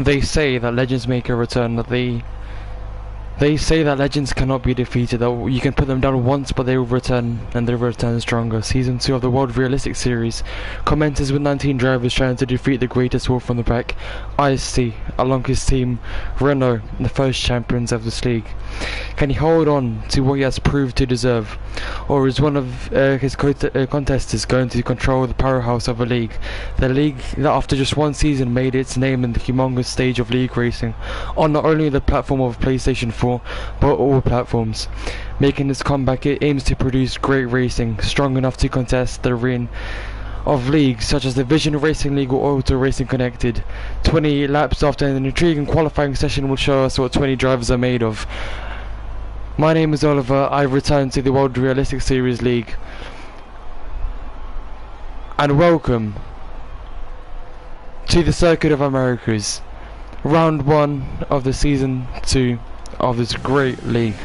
They say that legends make a return, that they say that legends cannot be defeated, that you can put them down once but they will return, and they will return stronger. Season 2 of the World Realistic Series commences with 19 drivers trying to defeat the greatest wolf from the pack, IST, along his team Renault, the first champions of this league. Can he hold on to what he has proved to deserve, or is one of his contestants going to control the powerhouse of a league? The league that after just one season made its name in the humongous stage of league racing, on not only the platform of PlayStation 4, but all platforms. Making this comeback, it aims to produce great racing, strong enough to contest the reign of leagues such as the Vision Racing League or Auto Racing Connected. 20 laps after an intriguing qualifying session will show us what 20 drivers are made of. My name is Oliver. I return to the World Realistic Series League. And welcome to the Circuit of Americas, round 1 of the season 2 of this great league.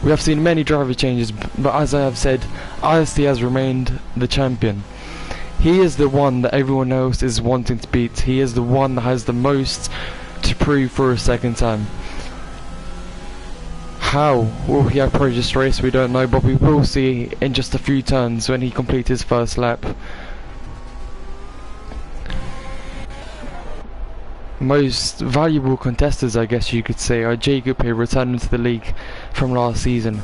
We have seen many driver changes, but as I have said, IST has remained the champion. He is the one that everyone else is wanting to beat. He is the one that has the most to prove for a second time. How will he approach this race, we don't know, but we will see in just a few turns when he completes his first lap. Most valuable contestants, I guess you could say, are Jacob here returning to the league from last season,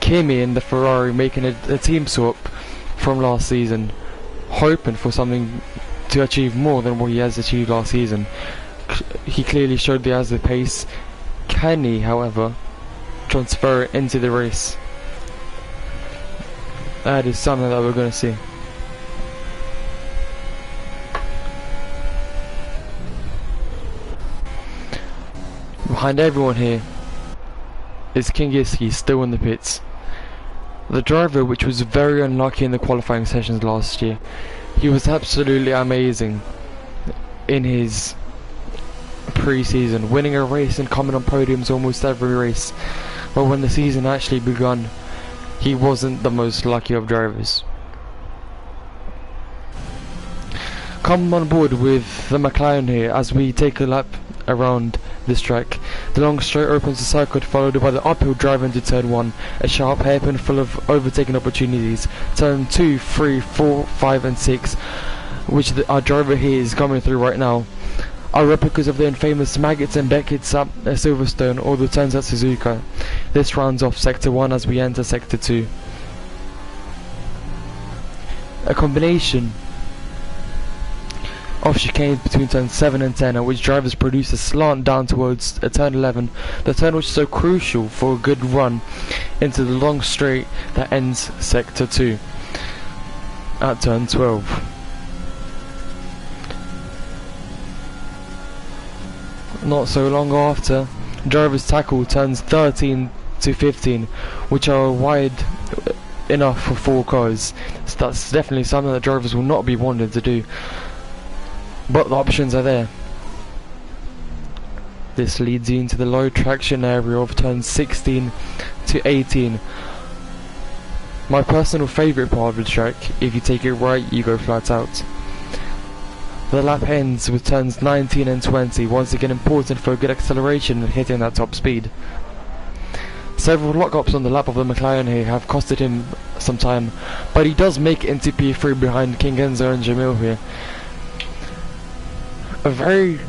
Kimi in the Ferrari making a team swap from last season, hoping for something to achieve more than what he has achieved last season. He clearly showed he has the pace. Can he, however, transfer it into the race? That is something that we're going to see. Behind everyone here is Kingiski, still in the pits. The driver which was very unlucky in the qualifying sessions last year. He was absolutely amazing in his pre-season, winning a race and coming on podiums almost every race. But when the season actually begun, he wasn't the most lucky of drivers. Come on board with the McLaren here as we take a lap around this track. The long straight opens the circuit, followed by the uphill drive into turn 1, a sharp hairpin full of overtaking opportunities. Turn 2, 3, 4, 5 and 6, which our driver here is coming through right now, are replicas of the infamous Maggots and Beckett's at Silverstone or the turns at Suzuka. This rounds off sector 1 as we enter sector 2. A combination of chicanes between turns 7 and 10, at which drivers produce a slant down towards turn 11, the turn which is so crucial for a good run into the long straight that ends sector 2 at turn 12. Not so long after, drivers tackle turns 13 to 15, which are wide enough for 4 cars. So that's definitely something that drivers will not be wanting to do, but the options are there. This leads you into the low traction area of turns 16 to 18. My personal favourite part of the track. If you take it right, you go flat out. The lap ends with turns 19 and 20, once again important for a good acceleration and hitting that top speed. Several lock-ups on the lap of the McLaren here have costed him some time, but he does make it into P3 behind King Enzo and Jamil here. A very,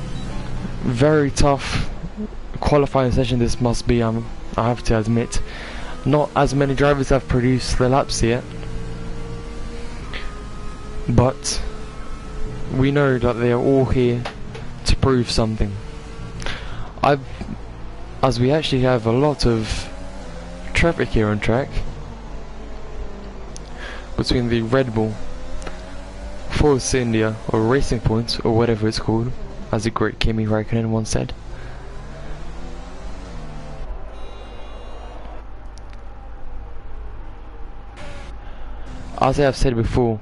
very tough qualifying session this must be, I have to admit. Not as many drivers have produced the laps yet, but we know that they are all here to prove something. As we actually have a lot of traffic here on track between the Red Bull, Force India, or Racing Point, or whatever it's called, as the great Kimi Räikkönen once said. As I have said before,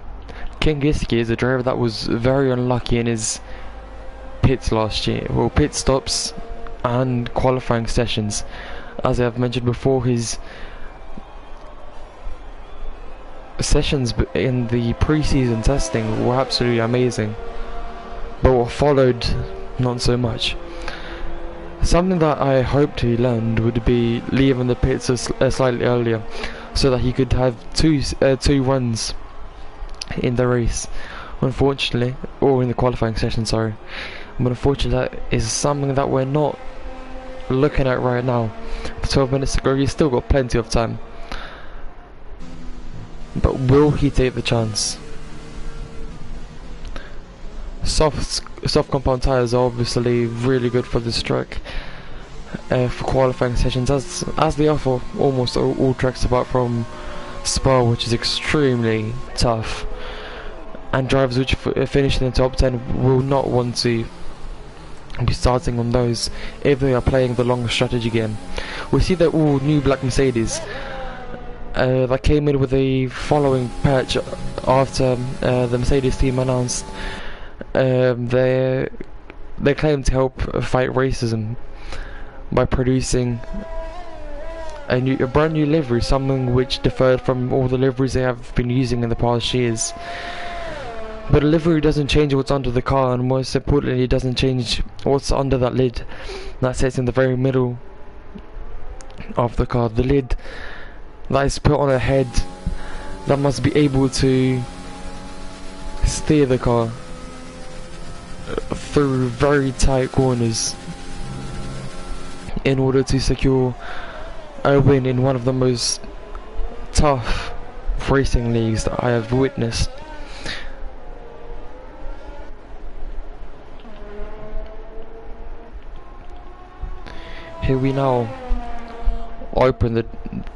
Kingiski is a driver that was very unlucky in his pits last year. Well, pit stops and qualifying sessions. As I have mentioned before, his sessions in the pre-season testing were absolutely amazing. but what followed, not so much. Something that I hoped he learned would be leaving the pits slightly earlier, so that he could have two runs in the race. Unfortunately, or in the qualifying session, sorry. But unfortunately, that is something that we're not looking at right now. 12 minutes ago, he's still got plenty of time. But will he take the chance? Soft compound tyres are obviously really good for this track, for qualifying sessions, as they are for almost all tracks apart from Spa, which is extremely tough, and drivers which finish in the top 10 will not want to be starting on those if they are playing the long strategy game. We see that all new black Mercedes that came in with a following patch after the Mercedes team announced their claim to help fight racism by producing a brand new livery, something which differed from all the liveries they have been using in the past years. But a livery doesn't change what's under the car, and most importantly, it doesn't change what's under that lid that sits in the very middle of the car. The lid that is put on a head that must be able to steer the car through very tight corners in order to secure a win in one of the most tough racing leagues that I have witnessed. Here we now open the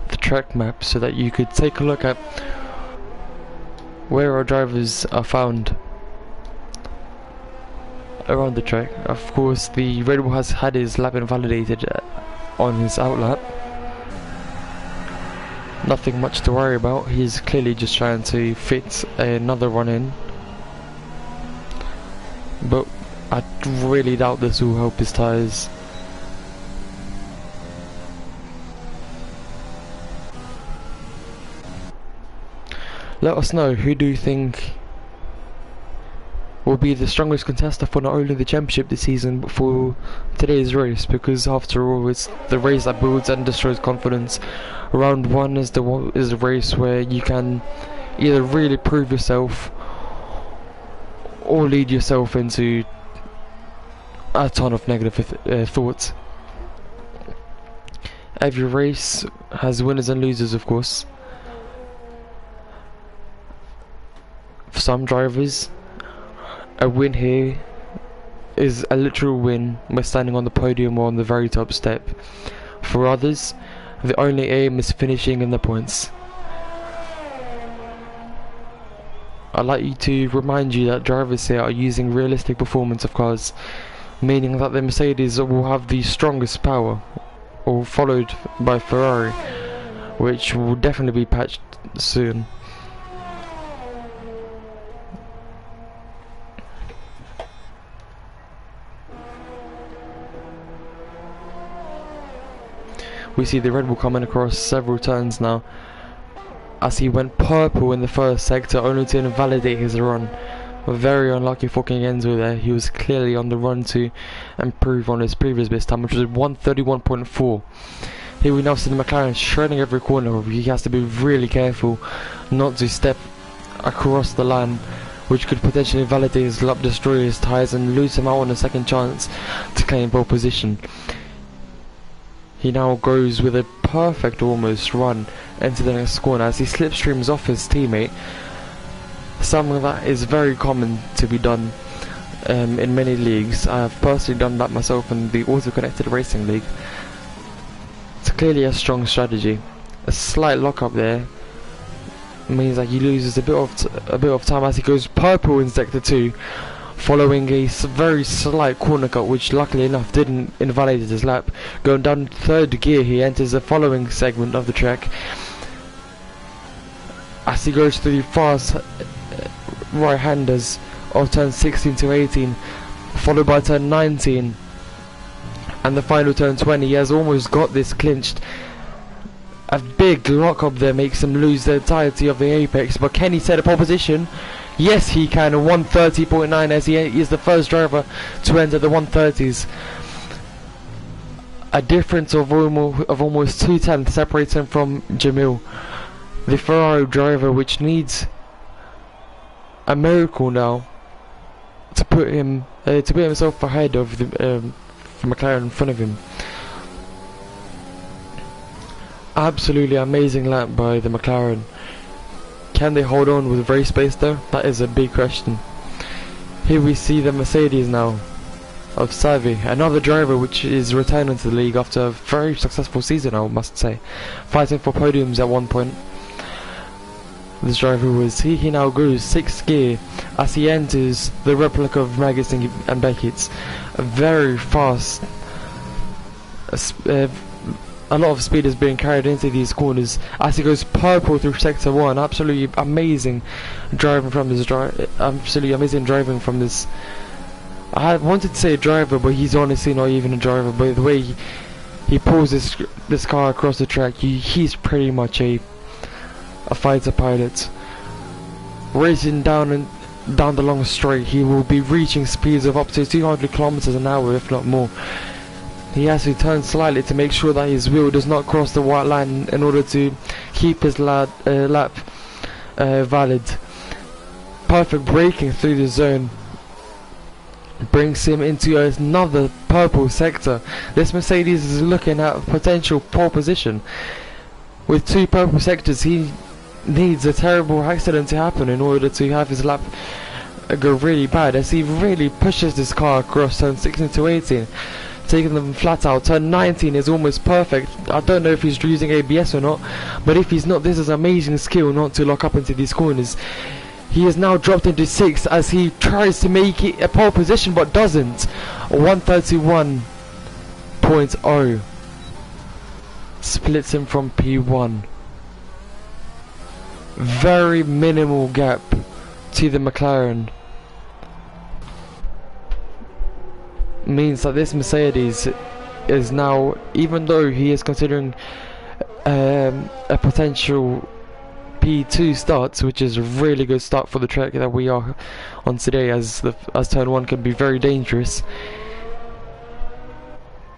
track map so that you could take a look at where our drivers are found around the track. Of course, the Red Bull has had his lap invalidated on his outlap. Nothing much to worry about. He's clearly just trying to fit another run in, but I really doubt this will help his tyres. Let us know, who do you think will be the strongest contender for not only the championship this season but for today's race, because after all it's the race that builds and destroys confidence. Round 1 is the race where you can either really prove yourself or lead yourself into a ton of negative thoughts. Every race has winners and losers, of course. For some drivers, a win here is a literal win by standing on the podium or on the very top step. For others, the only aim is finishing in the points. I'd like to remind you that drivers here are using realistic performance of cars, meaning that the Mercedes will have the strongest power, or followed by Ferrari, which will definitely be patched soon. We see the Red Bull coming across several turns now, as he went purple in the first sector only to invalidate his run. Very unlucky for King Enzo there. He was clearly on the run to improve on his previous best time, which was 1:31.4. Here we now see the McLaren shredding every corner. He has to be really careful not to step across the line, which could potentially invalidate his lap, destroy his tyres and lose him out on a second chance to claim pole position. He now goes with a perfect almost run into the next corner as he slipstreams off his teammate, something that is very common to be done in many leagues. I have personally done that myself in the auto-connected racing league. It's clearly a strong strategy. A slight lock up there means that he loses a bit of time as he goes purple in sector 2, following a very slight corner cut, which luckily enough didn't invalidate his lap. Going down third gear, he enters the following segment of the track as he goes through the fast right-handers of turn 16 to 18, followed by turn 19 and the final turn 20. He has almost got this clinched. A big lock up there makes him lose the entirety of the apex, but can he set a pole position? Yes, he can. 130.9 as he is the first driver to enter the 130s. A difference of almost 2/10 separates him from Jamil, the Ferrari driver, which needs a miracle now to put himself ahead of the McLaren in front of him. Absolutely amazing lap by the McLaren. Can they hold on with race pace though? That is a big question. Here we see the Mercedes now of Savi, another driver which is returning to the league after a very successful season, I must say, fighting for podiums at one point. This driver was he now goes 6th gear as he enters the replica of Magnussen and Beckett's. A very fast, a lot of speed is being carried into these corners as he goes purple through sector 1. Absolutely amazing driving from this I wanted to say a driver, but he's honestly not even a driver. But the way he pulls this car across the track, he's pretty much a fighter pilot. Racing down the long straight, he will be reaching speeds of up to 200 kilometers an hour, if not more. He has to turn slightly to make sure that his wheel does not cross the white line in order to keep his lap valid. Perfect braking through the zone brings him into another purple sector. This Mercedes is looking at a potential pole position. With 2 purple sectors, he needs a terrible accident to happen in order to have his lap go really bad, as he really pushes this car across turn 16 to 18, taking them flat out. Turn 19 is almost perfect. I don't know if he's using ABS or not, but if he's not, this is amazing skill not to lock up into these corners. He is now dropped into 6th as he tries to make it a pole position but doesn't. 131.0 splits him from P1. Very minimal gap to the McLaren. Means that this Mercedes is now, even though he is considering a potential P2 starts, which is a really good start for the track that we are on today, as turn 1 can be very dangerous,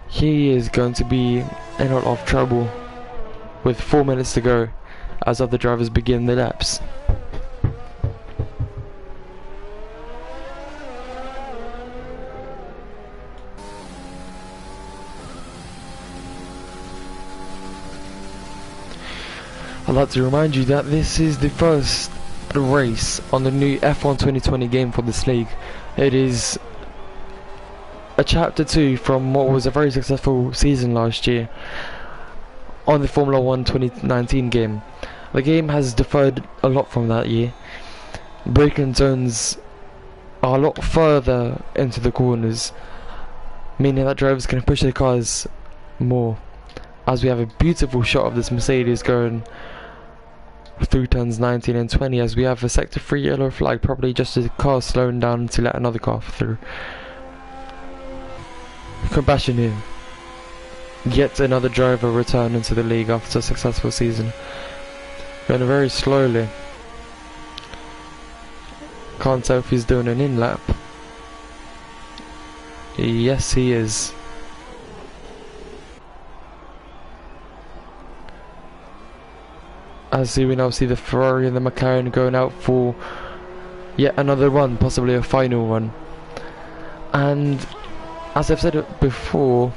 he is going to be in a lot of trouble with 4 minutes to go as other drivers begin the laps. I'd like to remind you that this is the first race on the new F1 2020 game for this league. It is a chapter 2 from what was a very successful season last year on the Formula 1 2019 game. The game has differed a lot from that year. Braking zones are a lot further into the corners, meaning that drivers can push their cars more, as we have a beautiful shot of this Mercedes going through turns 19 and 20, as we have a sector 3 yellow flag, probably just a car slowing down to let another car through. Compassion here. Yet another driver returning to the league after a successful season. Going very slowly. Can't tell if he's doing an in-lap. Yes, he is. As we now see the Ferrari and the McLaren going out for yet another run, possibly a final one. And as I've said it before,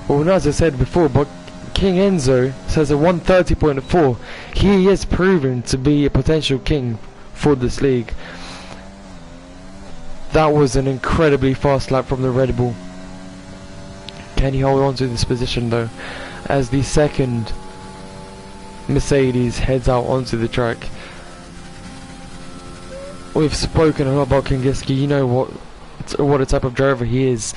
well, not as I said before, but King Enzo says a 130.4. He is proven to be a potential king for this league. That was an incredibly fast lap from the Red Bull. Can he hold on to this position though, as the second Mercedes heads out onto the track? We've spoken a lot about Kingiski. You know what a type of driver he is.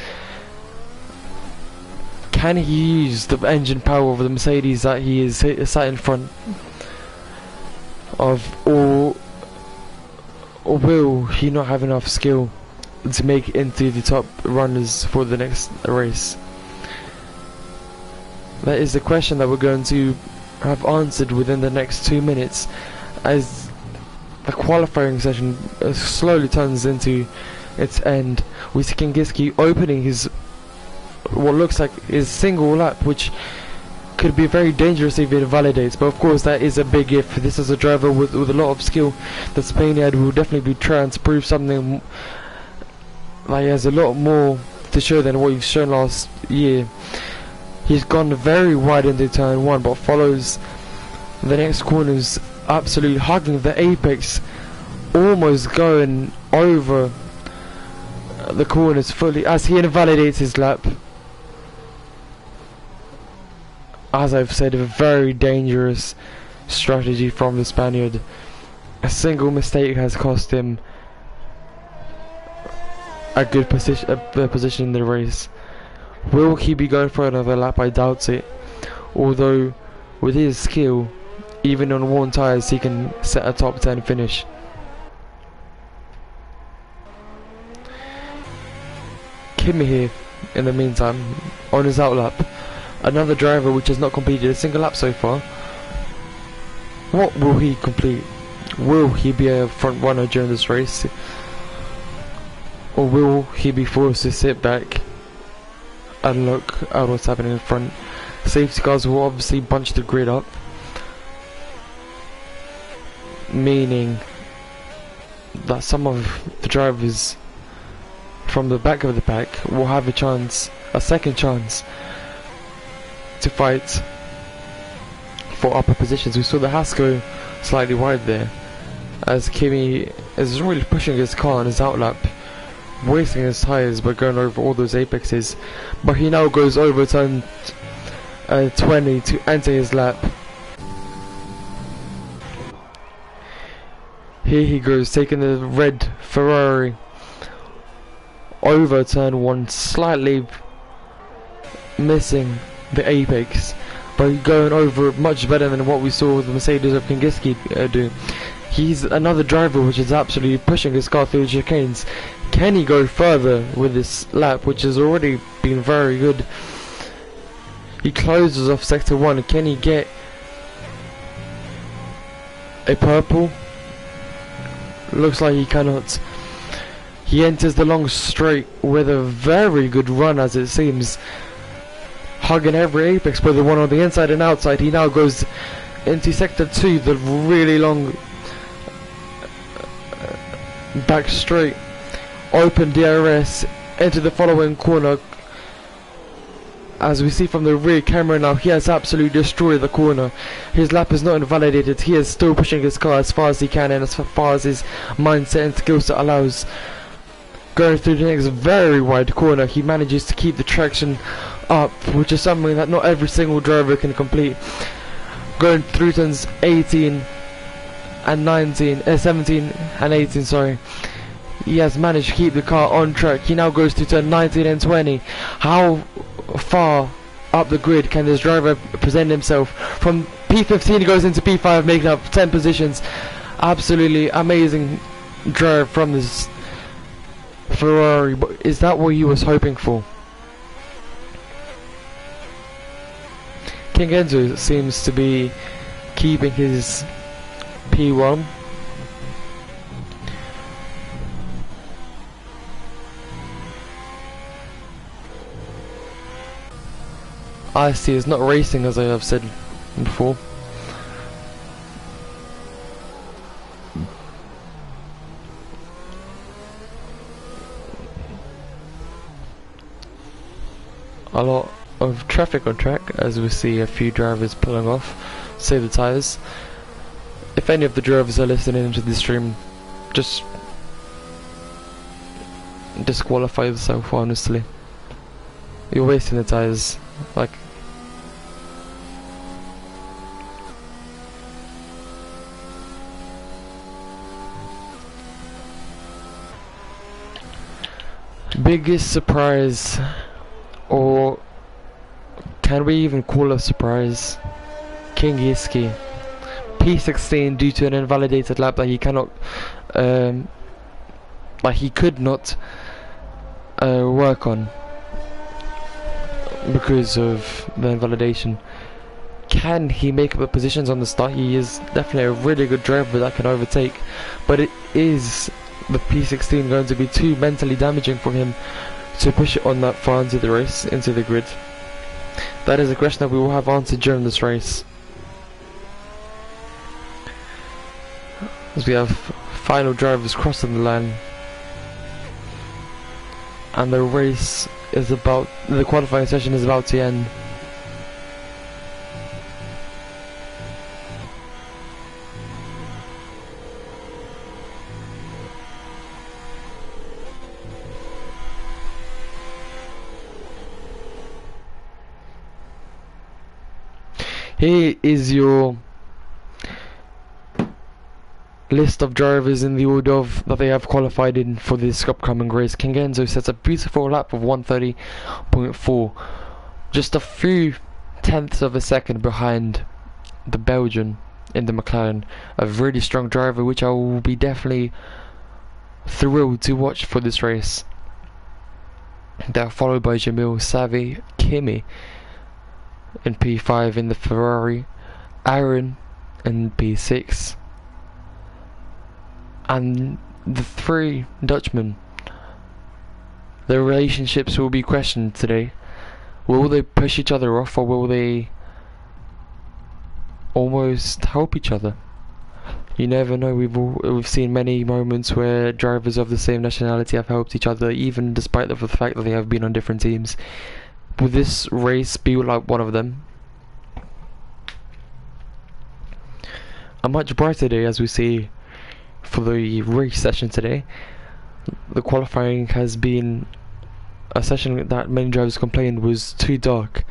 Can he use the engine power of the Mercedes that he is sat in front of, or will he not have enough skill to make it into the top runners for the next race? That is the question that we're going to have answered within the next 2 minutes, as the qualifying session slowly turns into its end. We see Kingiski opening his what looks like his single lap, which could be very dangerous if it validates, but of course that is a big if. This is a driver with a lot of skill that Spaniard will definitely be trying to prove something like he has a lot more to show than what he's shown last year. He's gone very wide into turn 1, but follows the next corners absolutely hugging the apex, almost going over the corners fully as he invalidates his lap. As I've said, a very dangerous strategy from the Spaniard. A single mistake has cost him a good position in the race. Will he be going for another lap? I doubt it. Although, with his skill, even on worn tyres, he can set a top 10 finish. Kimi here, in the meantime, on his outlap. Another driver which has not completed a single lap so far. What will he complete? Will he be a front runner during this race? Or will he be forced to sit back and look at what's happening in front? Safety cars will obviously bunch the grid up, meaning that some of the drivers from the back of the pack will have a second chance to fight for upper positions. We saw the Haas go slightly wide there, as Kimi is really pushing his car on his outlap, wasting his tyres by going over all those apexes, but he now goes over turn 20 to enter his lap. Here he goes, taking the red Ferrari over turn 1, slightly missing the apex, but going over it much better than what we saw the Mercedes of Kingiski do. He's another driver which is absolutely pushing his car through the chicanes. Can he go further with this lap, which has already been very good? He closes off sector 1. Can he get a purple? Looks like he cannot. He enters the long straight with a very good run, as it seems, hugging every apex, both the one on the inside and outside. He now goes into sector 2, the really long back straight, open DRS into the following corner. As we see from the rear camera now, he has absolutely destroyed the corner. His lap is not invalidated. He is still pushing his car as far as he can and as far as his mindset and skill set allows. Going through the next very wide corner, he manages to keep the traction up, which is something that not every single driver can complete. Going through turns 18 and 19, 17 and 18, sorry. He has managed to keep the car on track. He now goes to turn 19 and 20. How far up the grid can this driver present himself? From P15 he goes into P5, making up 10 positions. Absolutely amazing drive from this Ferrari. But is that what he was hoping for? King Enzo seems to be keeping his P1. IC is not racing, as I have said before. A lot of traffic on track, as we see a few drivers pulling off, save the tyres. If any of the drivers are listening to this stream, just disqualify yourself, honestly. You're wasting the tyres. Like, biggest surprise, or can we even call a surprise? Kingiski, P16 due to an invalidated lap that he cannot, like he could not work on because of the invalidation. can he make up the positions on the start? He is definitely a really good driver that can overtake, but it is the P16 going to be too mentally damaging for him to push it on that far into the race, into the grid? That is a question that we will have answered during this race, as we have final drivers crossing the line, and the race is about, the qualifying session is about to end. Here is your list of drivers in the order of that they have qualified in for this upcoming race. King Enzo sets a beautiful lap of 1:30.4, just a few tenths of a second behind the Belgian in the McLaren. A really strong driver, which I will be definitely thrilled to watch for this race. They're followed by Jamil Savi Kimi in P5 in the Ferrari, Aaron in P6, and the three Dutchmen. Their relationships will be questioned today. Will they push each other off, or will they almost help each other? You never know. We've seen many moments where drivers of the same nationality have helped each other, even despite the fact that they have been on different teams. Will this race be like one of them? A much brighter day, as we see for the race session today. The qualifying has been a session that many drivers complained was too dark.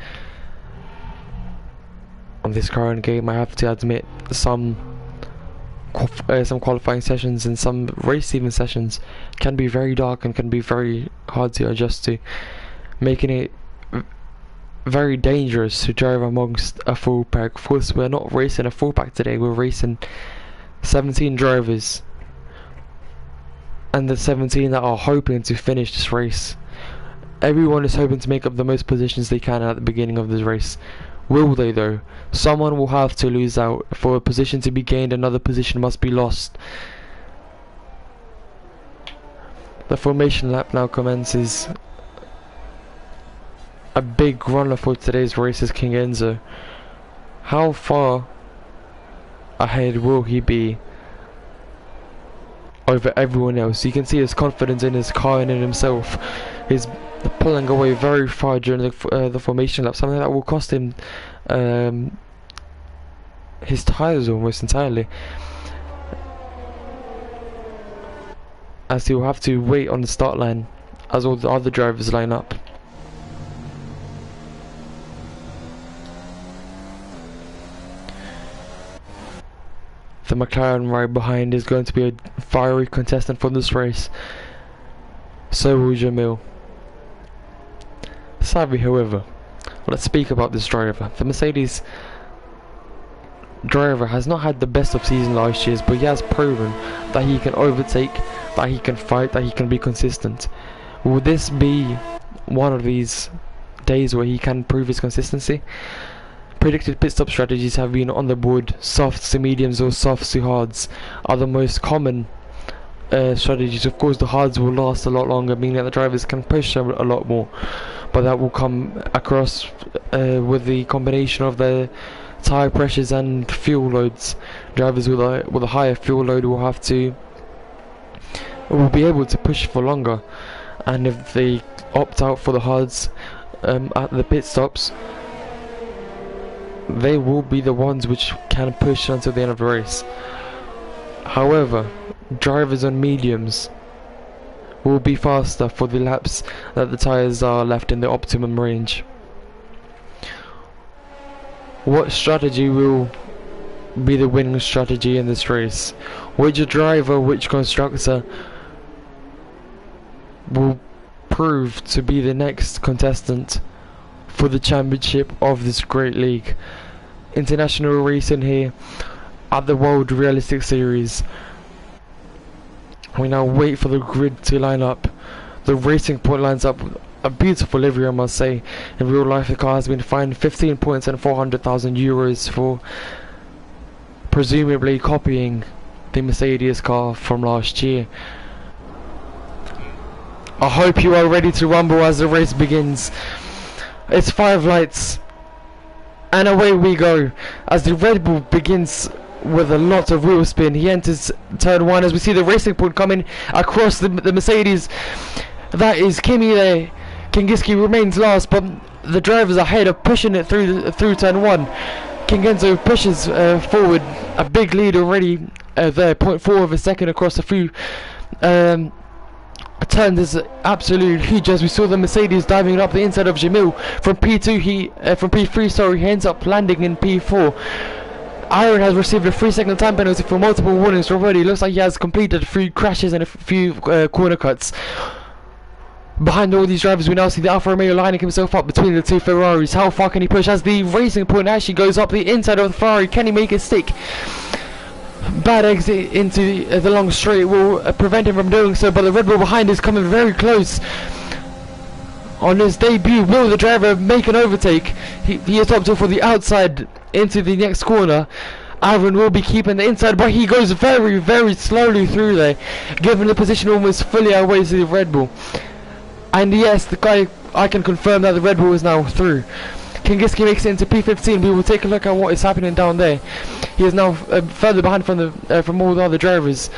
On this current game, I have to admit, some qualifying sessions and some race even sessions can be very dark and can be very hard to adjust to, making it very dangerous to drive amongst a full pack. Of course, we're not racing a full pack today, we're racing 17 drivers, and the 17 that are hoping to finish this race. Everyone is hoping to make up the most positions they can at the beginning of this race. Will they though? Someone will have to lose out. For a position to be gained, another position must be lost. The formation lap now commences. A big runner for today's race is King Enzo. How far ahead will he be over everyone else? You can see his confidence in his car and in himself. He's pulling away very far during the formation lap, something that will cost him his tyres almost entirely, as he will have to wait on the start line as all the other drivers line up. The McLaren right behind is going to be a fiery contestant for this race. So will Jamil. Sadly, however, let's speak about this driver. The Mercedes driver has not had the best of season last year's, but he has proven that he can overtake, that he can fight, that he can be consistent. Will this be one of these days where he can prove his consistency? Predicted pit stop strategies have been on the board. Softs to mediums or softs to hards are the most common strategies. Of course, the hards will last a lot longer, meaning that the drivers can push a lot more, but that will come across with the combination of the tire pressures and fuel loads. Drivers with a higher fuel load will be able to push for longer, and if they opt out for the hards at the pit stops, they will be the ones which can push until the end of the race. However, drivers on mediums will be faster for the laps that the tyres are left in the optimum range. What strategy will be the winning strategy in this race? Which driver, which constructor will prove to be the next contestant for the championship of this great league? International racing here at the World Realistic Series. We now wait for the grid to line up. The Racing Point lines up a beautiful livery, I must say. In real life, the car has been fined 15 points and 400,000 euros for presumably copying the Mercedes car from last year. I hope you are ready to rumble as the race begins. It's 5 lights, and away we go as the Red Bull begins with a lot of wheel spin. He enters turn 1 as we see the racing point coming across the Mercedes. That is Kimi there. Kingiski remains last, but the drivers ahead are pushing it through turn 1. Kingenzo pushes forward, a big lead already there, 0.4 of a second across a few turns. Is absolutely huge as we saw the Mercedes diving up the inside of Jamil from P2. From P3, sorry, he ends up landing in P4. Aaron has received a 3-second time penalty for multiple warnings already. Looks like he has completed a few crashes and a few corner cuts. Behind all these drivers, we now see the Alfa Romeo lining himself up between the two Ferraris. How far can he push as the racing point actually goes up the inside of the Ferrari? Can he make it stick? Bad exit into the long straight will prevent him from doing so, but the Red Bull behind is coming very close. On his debut, will the driver make an overtake? He is opting for the outside into the next corner. Aaron will be keeping the inside, but he goes very, very slowly through there, giving the position almost fully away to the Red Bull. And yes, I can confirm that the Red Bull is now through. Kingiski makes it into P15. We will take a look at what is happening down there. He is now further behind from all the other drivers.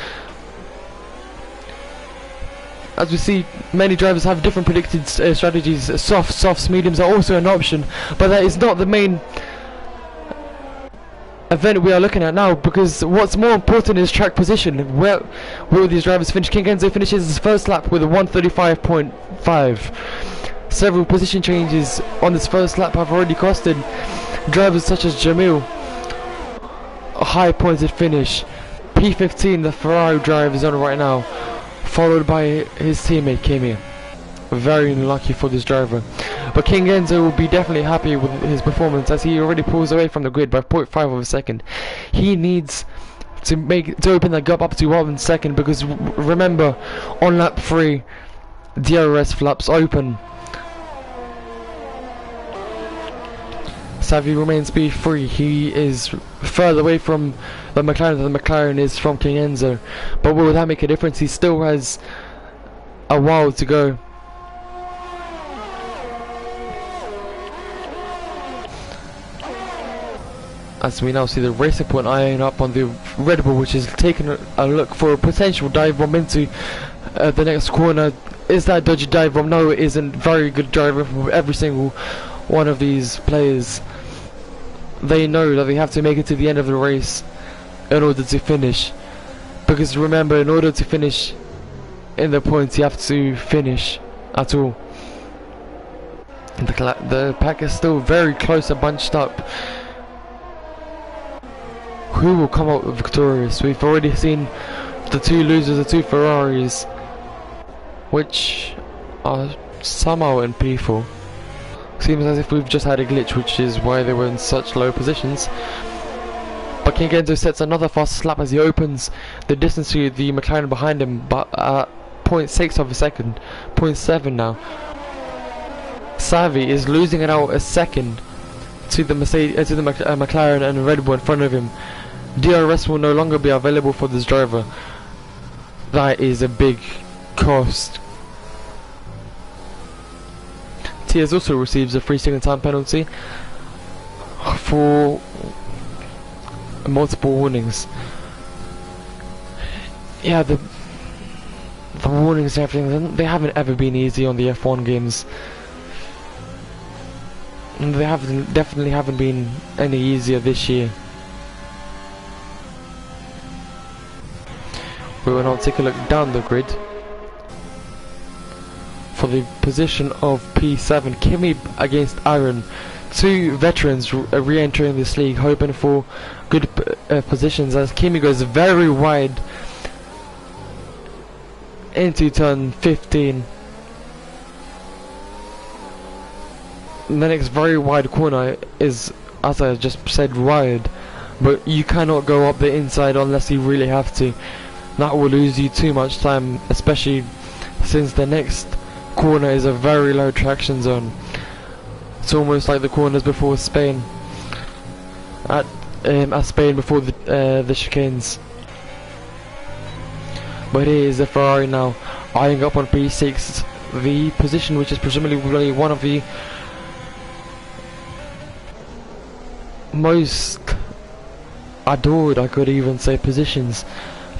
As we see, many drivers have different predicted strategies. Softs, mediums are also an option, but that is not the main event we are looking at now, because what's more important is track position. Where will these drivers finish? Kingenzo finishes his first lap with a 1:35.5. Several position changes on this first lap have already costed drivers such as Jamil a high pointed finish. P15, the Ferrari driver, is on right now, followed by his teammate Kimi. Very unlucky for this driver, but Kingenzo will be definitely happy with his performance as he already pulls away from the grid by 0.5 of a second. He needs to open that gap up to 1 second, because remember, on lap 3 DRS flaps open. Savi remains P3. He is further away from the McLaren than the McLaren is from Kingenzo, but will that make a difference? He still has a while to go. As we now see the racing point eyeing up on the Red Bull, which is taking a look for a potential dive bomb into the next corner. Is that dodgy dive bomb? No, it isn't. Very good driver from every single one of these players. They know that they have to make it to the end of the race in order to finish, because remember, in order to finish in the points, you have to finish at all. The pack is still very close and bunched up. Who will come out victorious? We've already seen the two losers, the two Ferraris, which are somehow in P4. Seems as if we've just had a glitch, which is why they were in such low positions. But Kingenzo sets another fast lap as he opens the distance to the McLaren behind him, but at 0.6 of a second, 0.7 now. Savi is losing it out a second to the McLaren and Red Bull in front of him. DRS will no longer be available for this driver. That is a big cost. Tiers also receives a 3-second time penalty for multiple warnings. Yeah, the warnings and everything, they haven't ever been easy on the F1 games. And they definitely haven't been any easier this year. We will now take a look down the grid for the position of P7. Kimi against Aaron, two veterans re-entering this league, hoping for good positions, as Kimi goes very wide into turn 15. The next very wide corner is, as I just said, wide, but you cannot go up the inside unless you really have to. That will lose you too much time, especially since the next corner is a very low traction zone. It's almost like the corners before Spain. At Spain before the chicanes. But here is the Ferrari now, eyeing up on P6, the position which is presumably one of the most adored, I could even say, positions.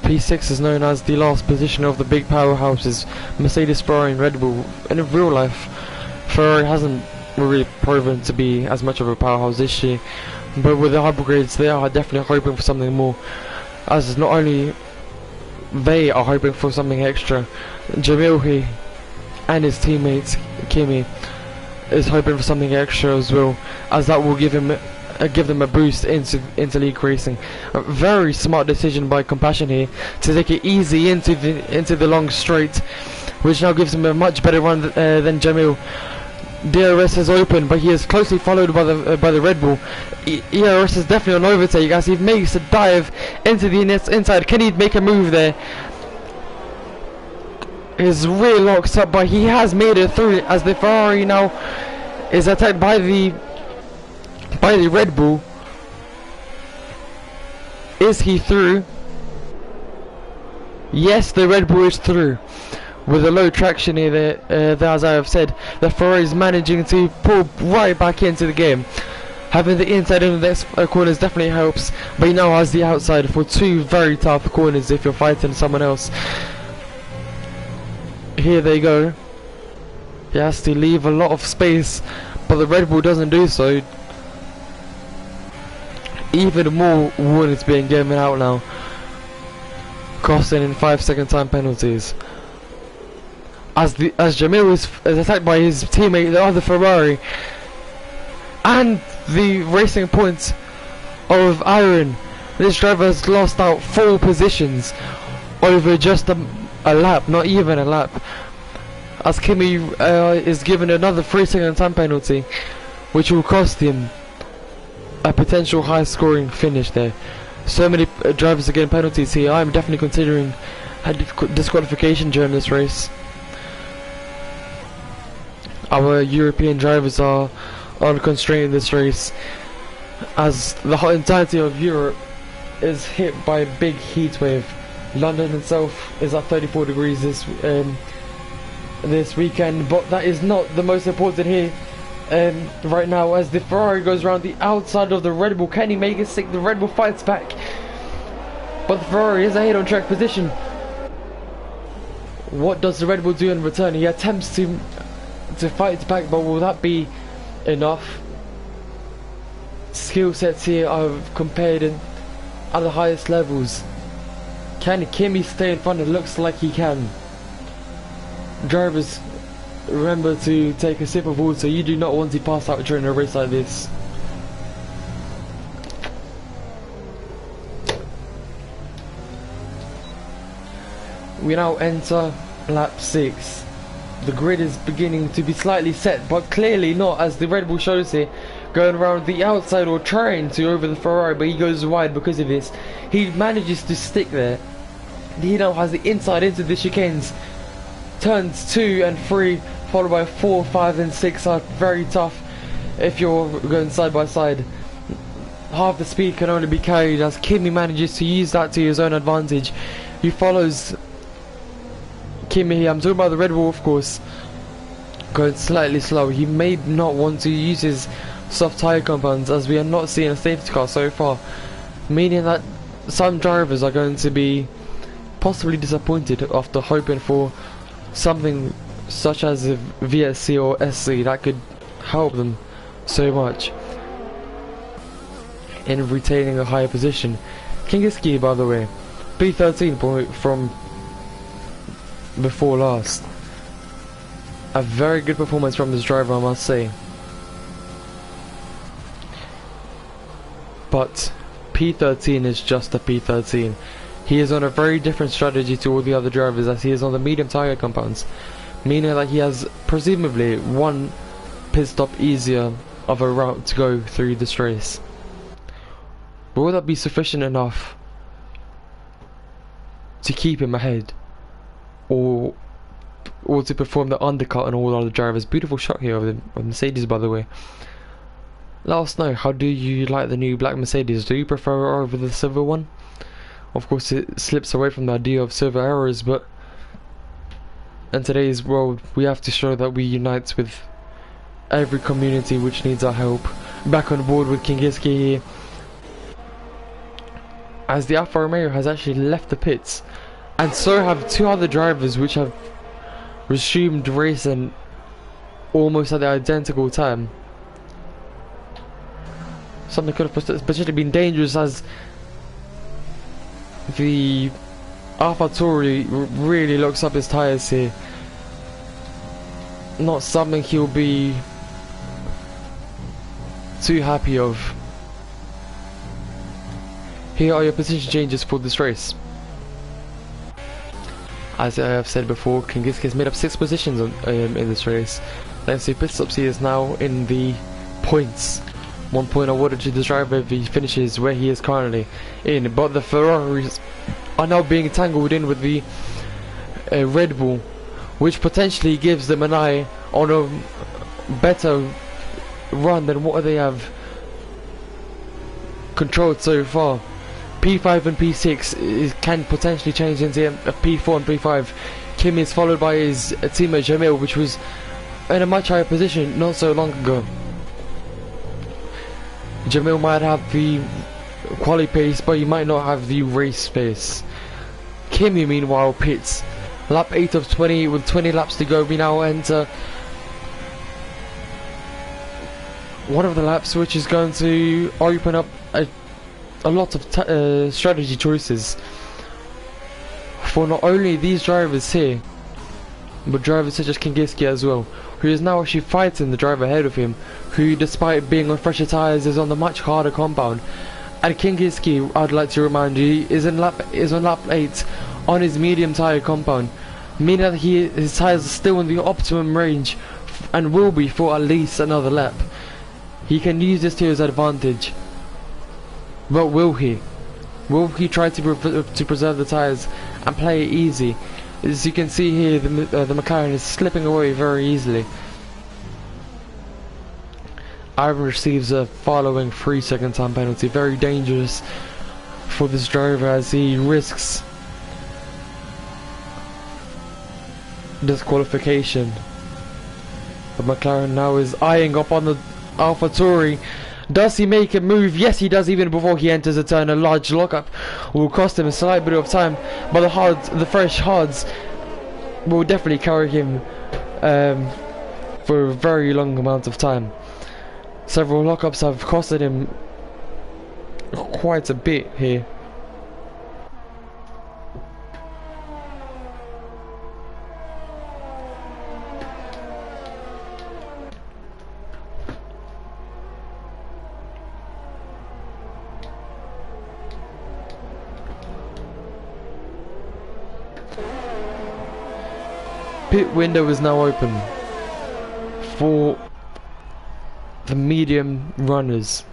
P6 is known as the last position of the big powerhouses, Mercedes, Ferrari and Red Bull. In real life, Ferrari hasn't really proven to be as much of a powerhouse this year, but with the upgrades they are definitely hoping for something more, as not only they are hoping for something extra, Jamil here and his teammates Kimi is hoping for something extra as well, as that will give them a boost into league racing. A very smart decision by Compassion here to take it easy into the long straight, which now gives him a much better run than Jamil. DRS has opened, but he is closely followed by the Red Bull. ERS is definitely on overtake as he makes a dive into the inside. Can he make a move there? His rear locks up, but he has made it through as the Ferrari now is attacked by the Red Bull. Is he through? Yes, the Red Bull is through. With a low traction here there, as I have said, the Ferrari is managing to pull right back into the game. Having the inside in the next corners definitely helps, but he now has the outside for two very tough corners if you're fighting someone else. Here they go. He has to leave a lot of space, but the Red Bull doesn't do so. Even more warnings being given out now, costing in 5-second time penalties. As Jamil is attacked by his teammate, the other Ferrari, and the racing points of Iron. This driver has lost out 4 positions over just a lap, not even a lap. As Kimi is given another 3-second time penalty, which will cost him a potential high scoring finish there. So many drivers are getting penalties here. I'm definitely considering a disqualification during this race. Our European drivers are unconstrained in this race, as the entirety of Europe is hit by a big heat wave. London itself is at 34 degrees this weekend, but that is not the most important here right now, as the Ferrari goes around the outside of the Red Bull. Can he make it stick? The Red Bull fights back, but the Ferrari is ahead on track position. What does the Red Bull do in return? He attempts to fight back, but will that be enough? Skill sets here are compared at the highest levels. Can Kimi stay in front? It looks like he can. Drivers, remember to take a sip of water. You do not want to pass out during a race like this. We now enter lap 6. The grid is beginning to be slightly set, but clearly not, as the Red Bull shows here, going around the outside or trying to over the Ferrari, but he goes wide because of this. He manages to stick there. He now has the inside into the chicanes. Turns 2 and 3, followed by 4, 5 and 6 are very tough if you're going side by side. Half the speed can only be carried, as Kimi manages to use that to his own advantage. He follows Kimi here. I'm talking about the Red Bull, of course, going slightly slow. He may not want to use his soft tyre compounds, as we are not seeing a safety car so far, meaning that some drivers are going to be possibly disappointed after hoping for something such as a VSC or SC that could help them so much in retaining a higher position. Kingiski, by the way, P13 from before last. A very good performance from this driver, I must say. But P13 is just a P13. He is on a very different strategy to all the other drivers, as he is on the medium tyre compounds, meaning that he has presumably one pit stop easier of a route to go through this race. But will that be sufficient enough to keep him ahead, or also perform the undercut on all other drivers. Beautiful shot here of the Mercedes, by the way. Let us know, how do you like the new black Mercedes? Do you prefer it over the silver one? Of course it slips away from the idea of silver errors, but in today's world we have to show that we unite with every community which needs our help. Back on board with Kingiski here, as the Alfa Romeo has actually left the pits, and so have two other drivers which have resumed racing almost at the identical time. Something could have potentially been dangerous, as the AlphaTauri really locks up his tyres here. Not something he'll be too happy of. Here are your position changes for this race. As I have said before, Kingiski has made up 6 positions in this race. Thanks to pit stops, he is now in the points. 1 point awarded to the driver if he finishes where he is currently in. But the Ferraris are now being tangled in with the Red Bull, which potentially gives them an eye on a better run than what they have controlled so far. P5 and P6 can potentially change into a P4 and P5. Kimi is followed by his teammate Jamil, which was in a much higher position not so long ago. Jamil might have the quali pace, but he might not have the race pace. Kimi meanwhile pits. Lap 8 of 20, with 20 laps to go. We now enter one of the laps which is going to open up a lot of strategy choices for not only these drivers here, but drivers such as Kingiski as well, who is now actually fighting the driver ahead of him, who despite being on fresher tyres is on the much harder compound. And Kingiski, I'd like to remind you, is on lap 8 on his medium tyre compound, meaning that his tyres are still in the optimum range and will be for at least another lap. He can use this to his advantage. But will he? Will he try to preserve the tyres and play it easy? As you can see here, the McLaren is slipping away very easily. Ivan receives a following 3-second time penalty. Very dangerous for this driver as he risks disqualification. The McLaren now is eyeing up on the AlphaTauri. Does he make a move? Yes, he does. Even before he enters the turn, a large lockup will cost him a slight bit of time, but the fresh hards will definitely carry him for a very long amount of time. Several lockups have costed him quite a bit here. Pit window is now open for the medium runners.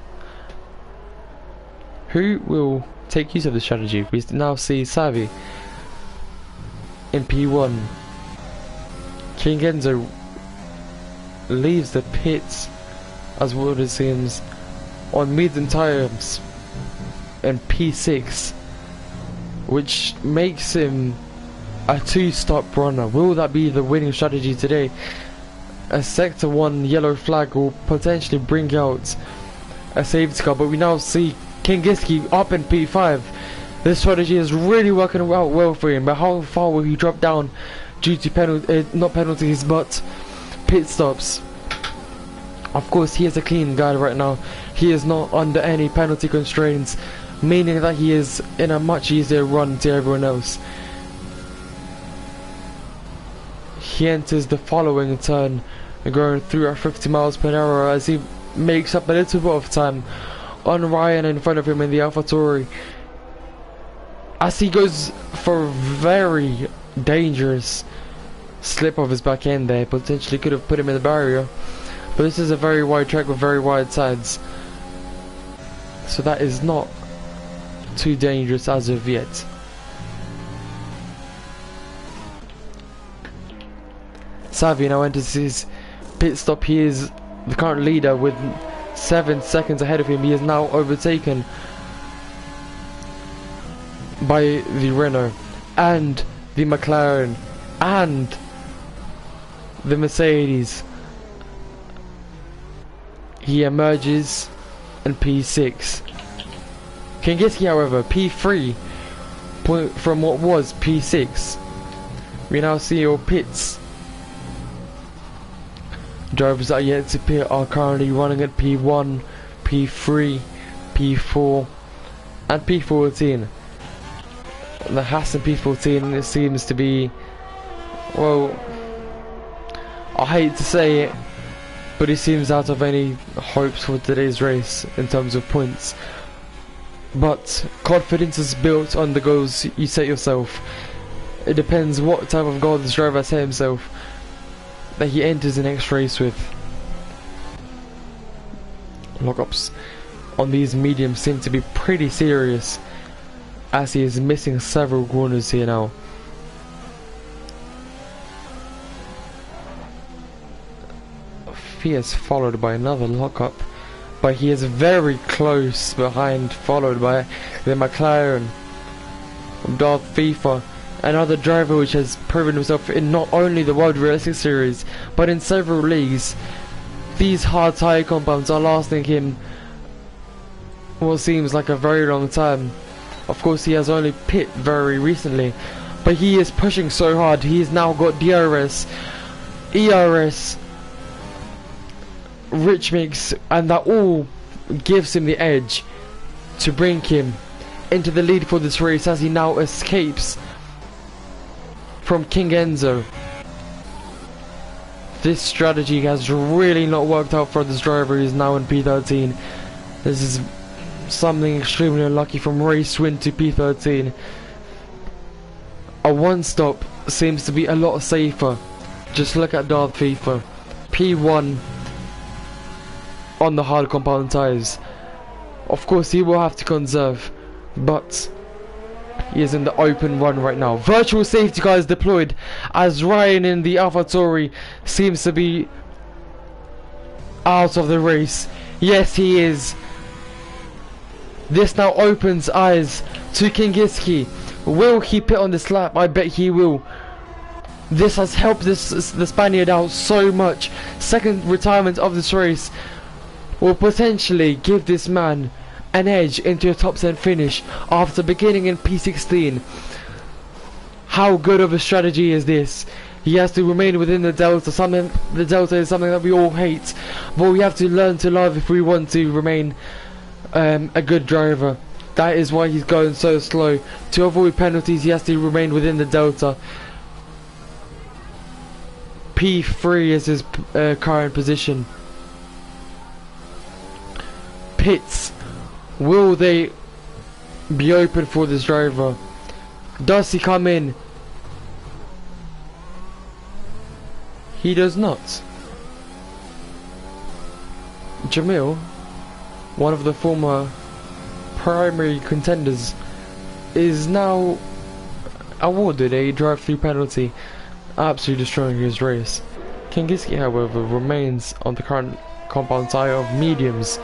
Who will take use of this strategy? We now see Savi in P1. King Enzo leaves the pits, as what it seems, on medium tires in P6, which makes him a 2-stop runner. Will that be the winning strategy today? A sector 1 yellow flag will potentially bring out a safety car, but we now see Kingiski up in P5. This strategy is really working out well for him, but how far will he drop down due to not penalties but pit stops? Of course, he is a clean guy right now. He is not under any penalty constraints, meaning that he is in a much easier run to everyone else. He enters the following turn, going through at 50 miles per hour as he makes up a little bit of time on Ryan in front of him in the AlphaTauri, as he goes for a very dangerous slip of his back end there. Potentially could have put him in the barrier, but this is a very wide track with very wide sides, so that is not too dangerous as of yet. Savvy now enters his pit stop. He is the current leader with 7 seconds ahead of him. He is now overtaken by the Renault and the McLaren and the Mercedes. He emerges in P6. Kingiski, however, P3 from what was P6. We now see your pits. Drivers that are yet to pit are currently running at P1, P3, P4 and P14. The Haas in P14, it seems to be, well, I hate to say it, but he seems out of any hopes for today's race in terms of points. But confidence is built on the goals you set yourself. It depends what type of goal this driver has set himself that he enters the next race with. Lockups on these mediums seem to be pretty serious, as he is missing several corners here now. He is followed by another lockup, but he is very close behind, followed by the McLaren from Darth FIFA, another driver which has proven himself in not only the World Realistic Series but in several leagues. These hard tyre compounds are lasting him what seems like a very long time. Of course, he has only pit very recently, but he is pushing so hard. He has now got DRS, ERS, rich mix, and that all gives him the edge to bring him into the lead for this race, as he now escapes from King Enzo. This strategy has really not worked out for this driver. He is now in P13. This is something extremely unlucky from race win to P13. A one stop seems to be a lot safer. Just look at Darth FIFA, P1 on the hard compound tyres. Of course he will have to conserve, but he is in the open run right now. Virtual safety car is deployed as Ryan in the AlphaTauri seems to be out of the race. Yes, he is. This now opens eyes to Kingiski. Will he pit on this lap? I bet he will. This has helped the Spaniard out so much. Second retirement of this race will potentially give this man an edge into a top 10 finish after beginning in P16. How good of a strategy is this? He has to remain within the delta. The delta is something that we all hate, but we have to learn to love if we want to remain a good driver. That is why he's going so slow. To avoid penalties, he has to remain within the delta. P3 is his current position. Pits, will they be open for this driver? Does he come in? He does not. Jamil, one of the former primary contenders, is now awarded a drive-through penalty, absolutely destroying his race. Kingiski, however, remains on the current compound tyre of mediums,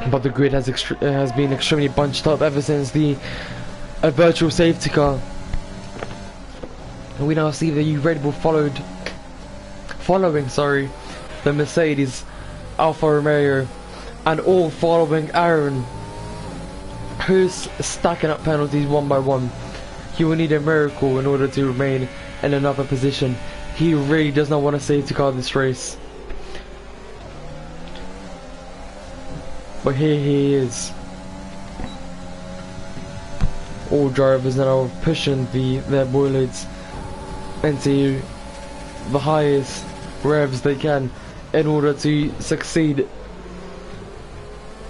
but the grid has been extremely bunched up ever since the virtual safety car. And we now see the Red Bull following the Mercedes, Alfa Romeo, and all following Aaron, who's stacking up penalties one by one. He will need a miracle in order to remain in another position. He really does not want to safety car this race. But here he is. All drivers now pushing their boilers into the highest revs they can in order to succeed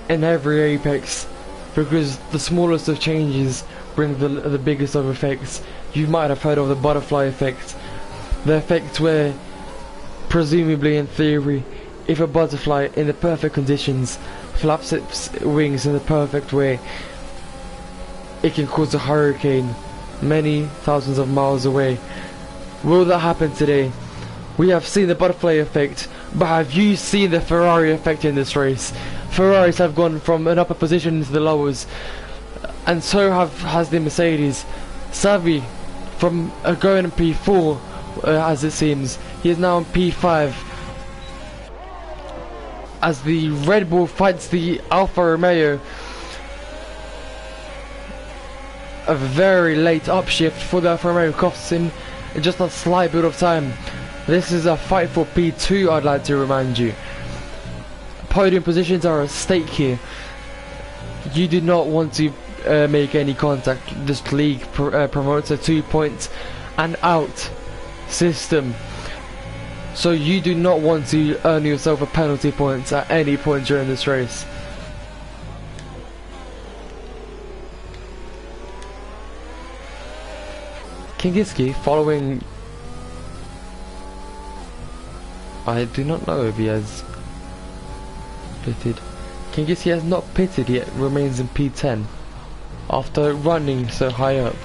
in every apex, because the smallest of changes bring the biggest of effects. You might have heard of the butterfly effect, the effect where, presumably in theory, if a butterfly in the perfect conditions flaps its wings in the perfect way, it can cause a hurricane many thousands of miles away. Will that happen today? We have seen the butterfly effect, but have you seen the Ferrari effect in this race? Ferraris have gone from an upper position into the lowers, and so has the Mercedes. Savi, from going in P4, as it seems, he is now in P5. As the Red Bull fights the Alfa Romeo, a very late upshift for the Alfa Romeo costs him just a slight bit of time. This is a fight for P2, I'd like to remind you. Podium positions are at stake here. You do not want to make any contact. This league promotes a 2 points and out system. So you do not want to earn yourself a penalty points at any point during this race. Kingiski following... I do not know if he has pitted. Kingiski has not pitted yet, remains in P10 after running so high up.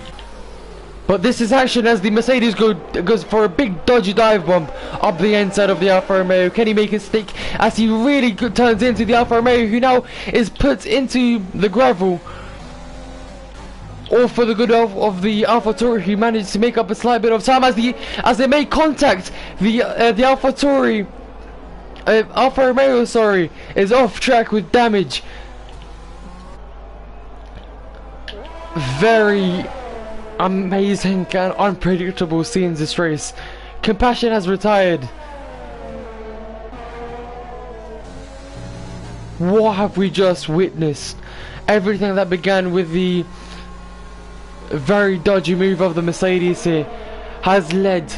But this is action as the Mercedes goes for a big dodgy dive bomb up the inside of the Alfa Romeo. Can he make a stick as he really turns into the Alfa Romeo, who now is put into the gravel? All for the good of the AlphaTauri, who managed to make up a slight bit of time as they make contact. The AlphaTauri, Alfa Romeo, sorry, is off track with damage. Very amazing and unpredictable scenes this race. Compassion has retired. What have we just witnessed? Everything that began with the very dodgy move of the Mercedes here has led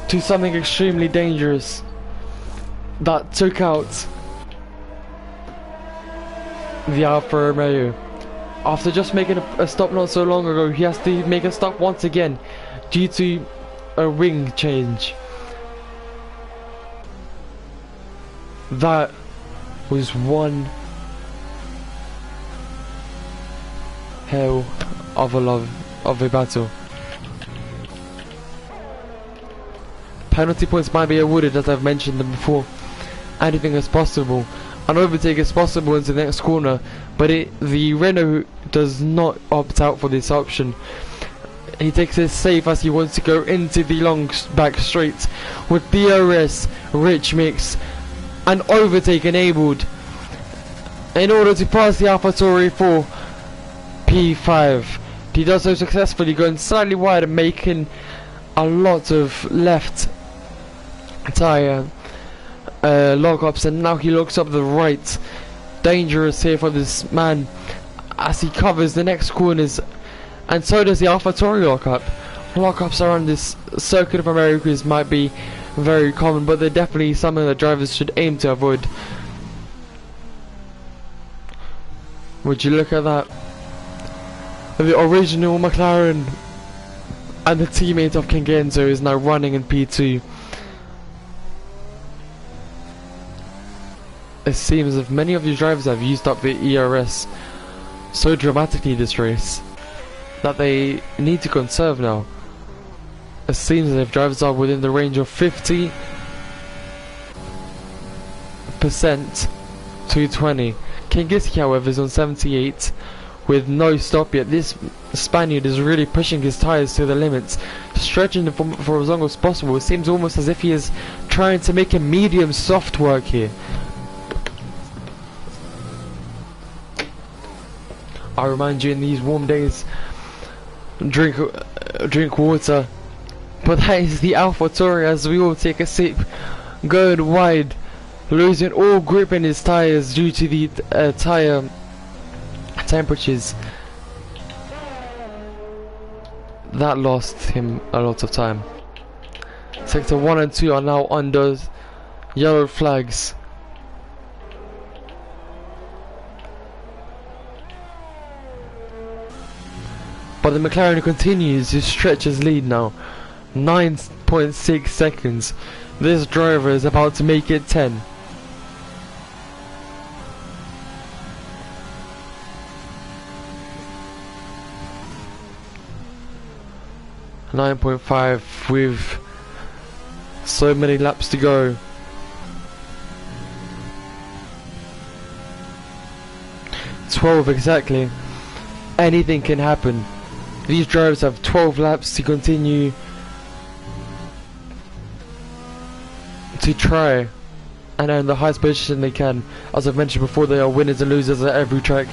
to something extremely dangerous that took out the Alfa Romeo. After just making a stop not so long ago, he has to make a stop once again due to a wing change. That was one hell of a battle. Penalty points might be awarded, as I've mentioned them before. Anything is possible. An overtake is possible into the next corner, but the Renault does not opt out for this option. He takes it safe as he wants to go into the long back straight with DRS rich mix, an overtake enabled in order to pass the AlphaTauri for P5. He does so successfully, going slightly wide and making a lot of left tyre lock-ups, and now he looks up the right. Dangerous here for this man as he covers the next corners, and so does the AlphaTauri lockup. Lockups around this circuit of Americas might be very common, but they're definitely something that drivers should aim to avoid. Would you look at that? The original McLaren and the teammate of King Enzo is now running in P2. It seems as if many of these drivers have used up the ERS so dramatically this race that they need to conserve now. It seems as if drivers are within the range of 50% to 20. Kingiski, however, is on 78 with no stop yet. This Spaniard is really pushing his tyres to the limits, stretching them for as long as possible. It seems almost as if he is trying to make a medium soft work here. I remind you, in these warm days, drink water. But that is the AlphaTauri as we all take a sip, going wide, losing all grip in his tyres due to the tyre temperatures. That lost him a lot of time. Sector 1 and 2 are now under yellow flags. But the McLaren continues to stretch his lead now. 9.6 seconds. This driver is about to make it 10. 9.5 with so many laps to go. "12 exactly. Anything can happen. These drivers have 12 laps to continue to try and earn the highest position they can. As I've mentioned before, they are winners and losers at every track.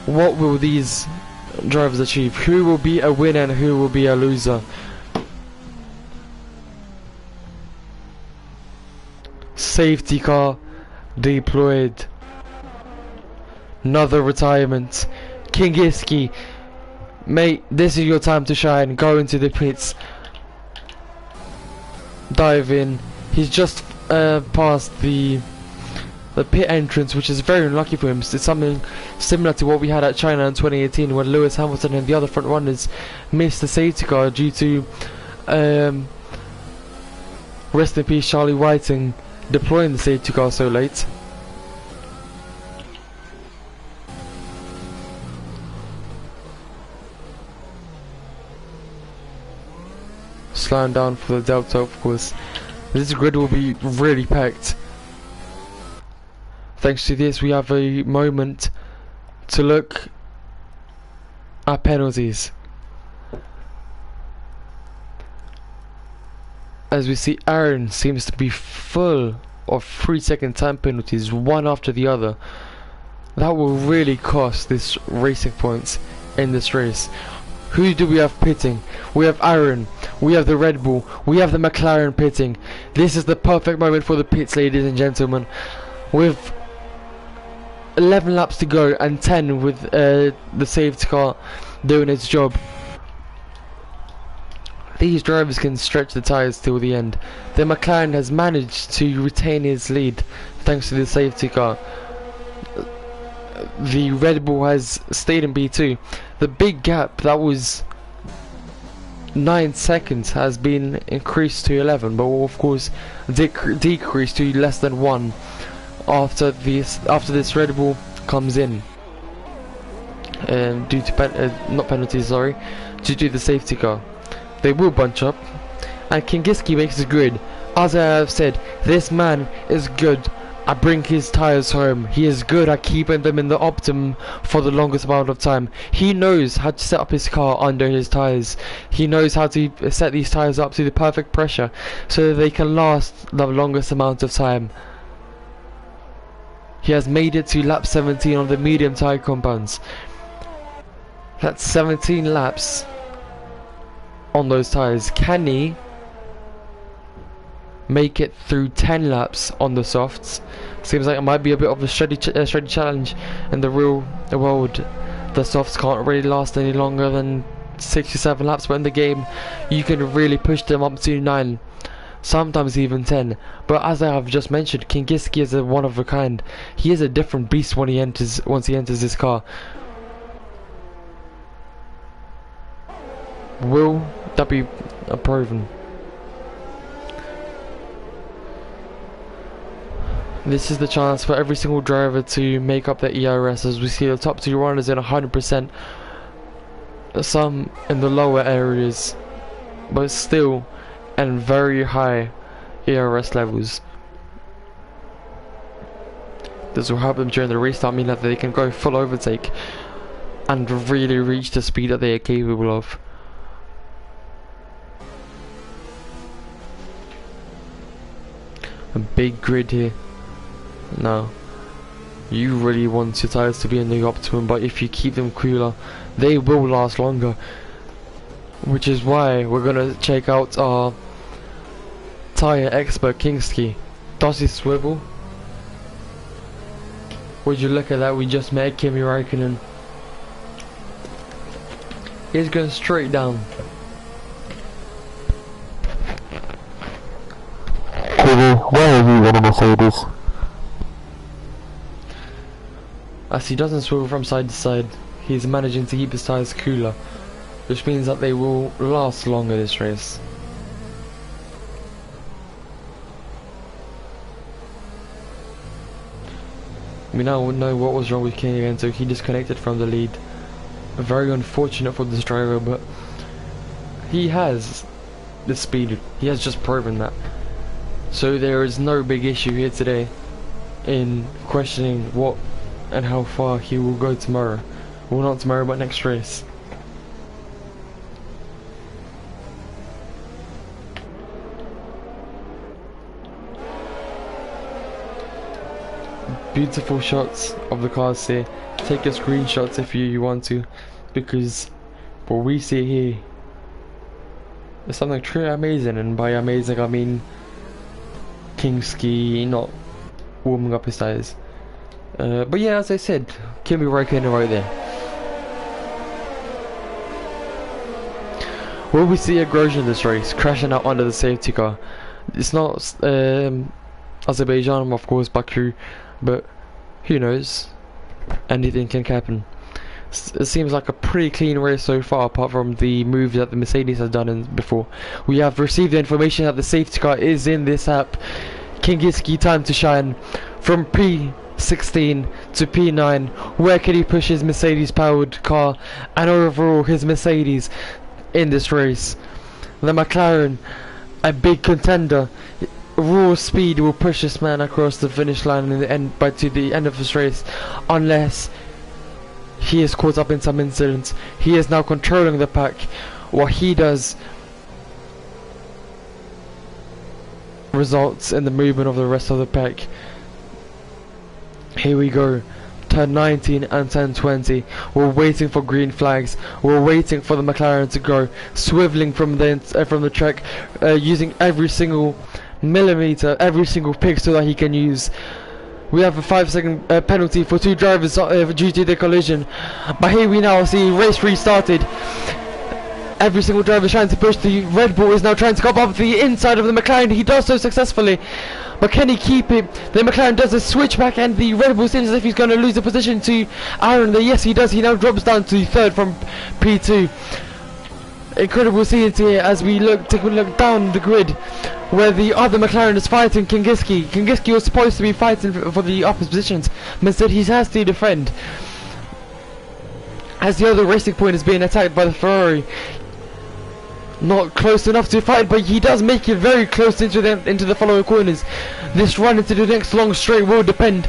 What will these drivers achieve? Who will be a winner and who will be a loser?" Safety car deployed. Another retirement. Kingiski, mate, this is your time to shine. Go into the pits. Dive in. He's just past the pit entrance, which is very unlucky for him. It's something similar to what we had at China in 2018, when Lewis Hamilton and the other front runners missed the safety car due to rest in peace Charlie Whiting deploying the safety car so late. Slowing down for the Delta, of course. This grid will be really packed. Thanks to this, we have a moment to look at penalties. As we see, Aaron seems to be full of 3-second time penalties, one after the other. That will really cost this racing points in this race. Who do we have pitting? We have Aaron, we have the Red Bull, we have the McLaren pitting. This is the perfect moment for the pits, ladies and gentlemen. With 11 laps to go and 10 with the safety car doing its job. These drivers can stretch the tyres till the end. The McLaren has managed to retain his lead thanks to the safety car. The Red Bull has stayed in B2. The big gap that was 9 seconds has been increased to 11, but will of course decrease to less than 1 after this Red Bull comes in, due to not penalties, sorry, due to the safety car. They will bunch up, and Kingiski makes the grid. As I have said, this man is good at bringing his tyres home. He is good at keeping them in the optimum for the longest amount of time. He knows how to set up his car under his tyres. He knows how to set these tyres up to the perfect pressure so that they can last the longest amount of time. He has made it to lap 17 on the medium tyre compounds. That's 17 laps on those tyres. Can he make it through 10 laps on the softs? Seems like it might be a bit of a steady challenge. In the real world, the softs can't really last any longer than 67 laps, but in the game you can really push them up to 9, sometimes even 10. But as I have just mentioned, Kingiski is a one of a kind. He is a different beast once he enters this car. Will that be proven? This is the chance for every single driver to make up their ERS, as we see the top 2 runners in 100%, some in the lower areas, but still and very high ERS levels. This will help them during the restart, meaning that they can go full overtake and really reach the speed that they are capable of. A big grid here. Now, you really want your tyres to be in the optimum, but if you keep them cooler, they will last longer. Which is why we're gonna check out our tyre expert Kingiski. Does he swivel? Would you look at that? We just met Kimi Räikkönen. He's going straight down. Where are you in a Mercedes? As he doesn't swivel from side to side, he's managing to keep his tyres cooler, which means that they will last longer this race. We now know what was wrong with King again, so he disconnected from the lead. Very unfortunate for this driver, but he has the speed. He has just proven that. So there is no big issue here today in questioning what and how far he will go tomorrow. Well, not tomorrow, but next race. Beautiful shots of the cars here. Take your screenshots if you want to, because what we see here is something truly amazing, and by amazing I mean Kingski not warming up his tyres. But yeah, as I said, Kimi Räikkönen right there. Will we see a Grosjean in this race, crashing out under the safety car? It's not Azerbaijan, of course, Baku, but who knows? Anything can happen. It seems like a pretty clean race so far, apart from the moves that the Mercedes has done before. We have received the information that the safety car is in this app. Kingski time to shine from P16 to P9. Where can he push his Mercedes powered car and overall his Mercedes in this race? The McLaren, a big contender. Raw speed will push this man across the finish line in the end, to the end of this race, unless he is caught up in some incidents. He is now controlling the pack. What he does results in the movement of the rest of the pack. Here we go. Turn 19 and turn 20. We're waiting for green flags. We're waiting for the McLaren to go, swiveling from the track, using every single millimeter, every single pixel that he can use. We have a 5-second penalty for 2 drivers due to the collision. But here we now see race restarted. Every single driver is trying to push. The Red Bull is now trying to go up the inside of the McLaren. He does so successfully. But can he keep it? The McLaren does a switchback and the Red Bull seems as if he's going to lose the position to Aaron. Yes, he does. He now drops down to 3rd from P2. Incredible scenes here as we take a look down the grid where the other McLaren is fighting Kingski. Kingski was supposed to be fighting for the upper positions, but instead he has to defend as the other racing point is being attacked by the Ferrari. Not close enough to fight, but he does make it very close into the following corners. This run into the next long straight will depend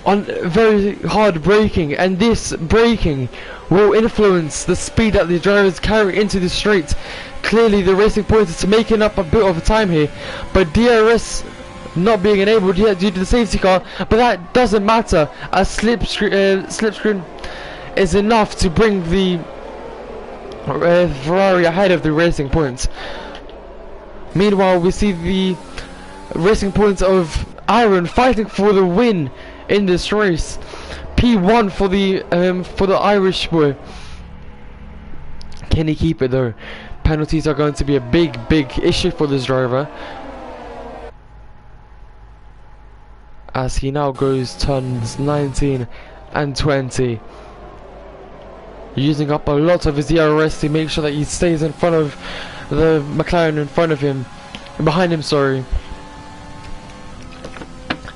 on very hard braking, and this braking will influence the speed that the drivers carry into the straight. Clearly the racing point is making up a bit of time here, but DRS not being enabled yet due to the safety car, but that doesn't matter as slipstream is enough to bring the Ferrari ahead of the racing points. Meanwhile, we see the racing points of Aaron fighting for the win in this race. P1 for the Irish boy. Can he keep it though? Penalties are going to be a big issue for this driver, as he now goes turns 19 and 20, using up a lot of his DRS to make sure that he stays in front of the McLaren behind him, sorry.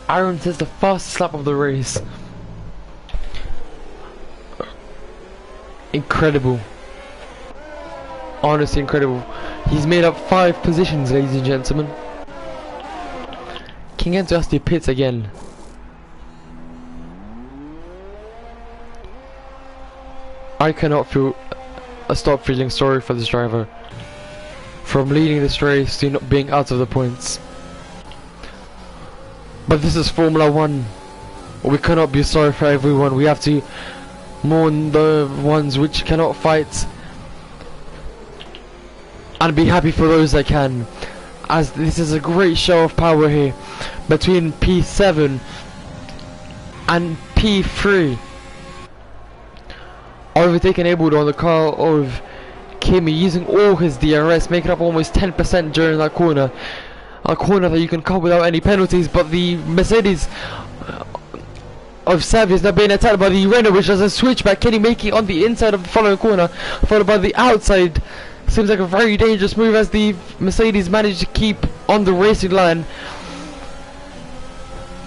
Aaron takes the fastest lap of the race. Incredible. Honestly incredible. He's made up 5 positions, ladies and gentlemen. King Enzo has to pit again. I cannot stop feeling sorry for this driver. From leading this race to not being out of the points. But this is Formula 1. We cannot be sorry for everyone. We have to mourn the ones which cannot fight and be happy for those that can, as this is a great show of power here between P7 and P3. Overtaken enabled on the car of Kimi, using all his DRS, making up almost 10% during that corner. A corner that you can cut without any penalties, but the Mercedes of Savi is now being attacked by the Renault, which does a switchback. Can he make it on the inside of the following corner, followed by the outside? Seems like a very dangerous move as the Mercedes managed to keep on the racing line.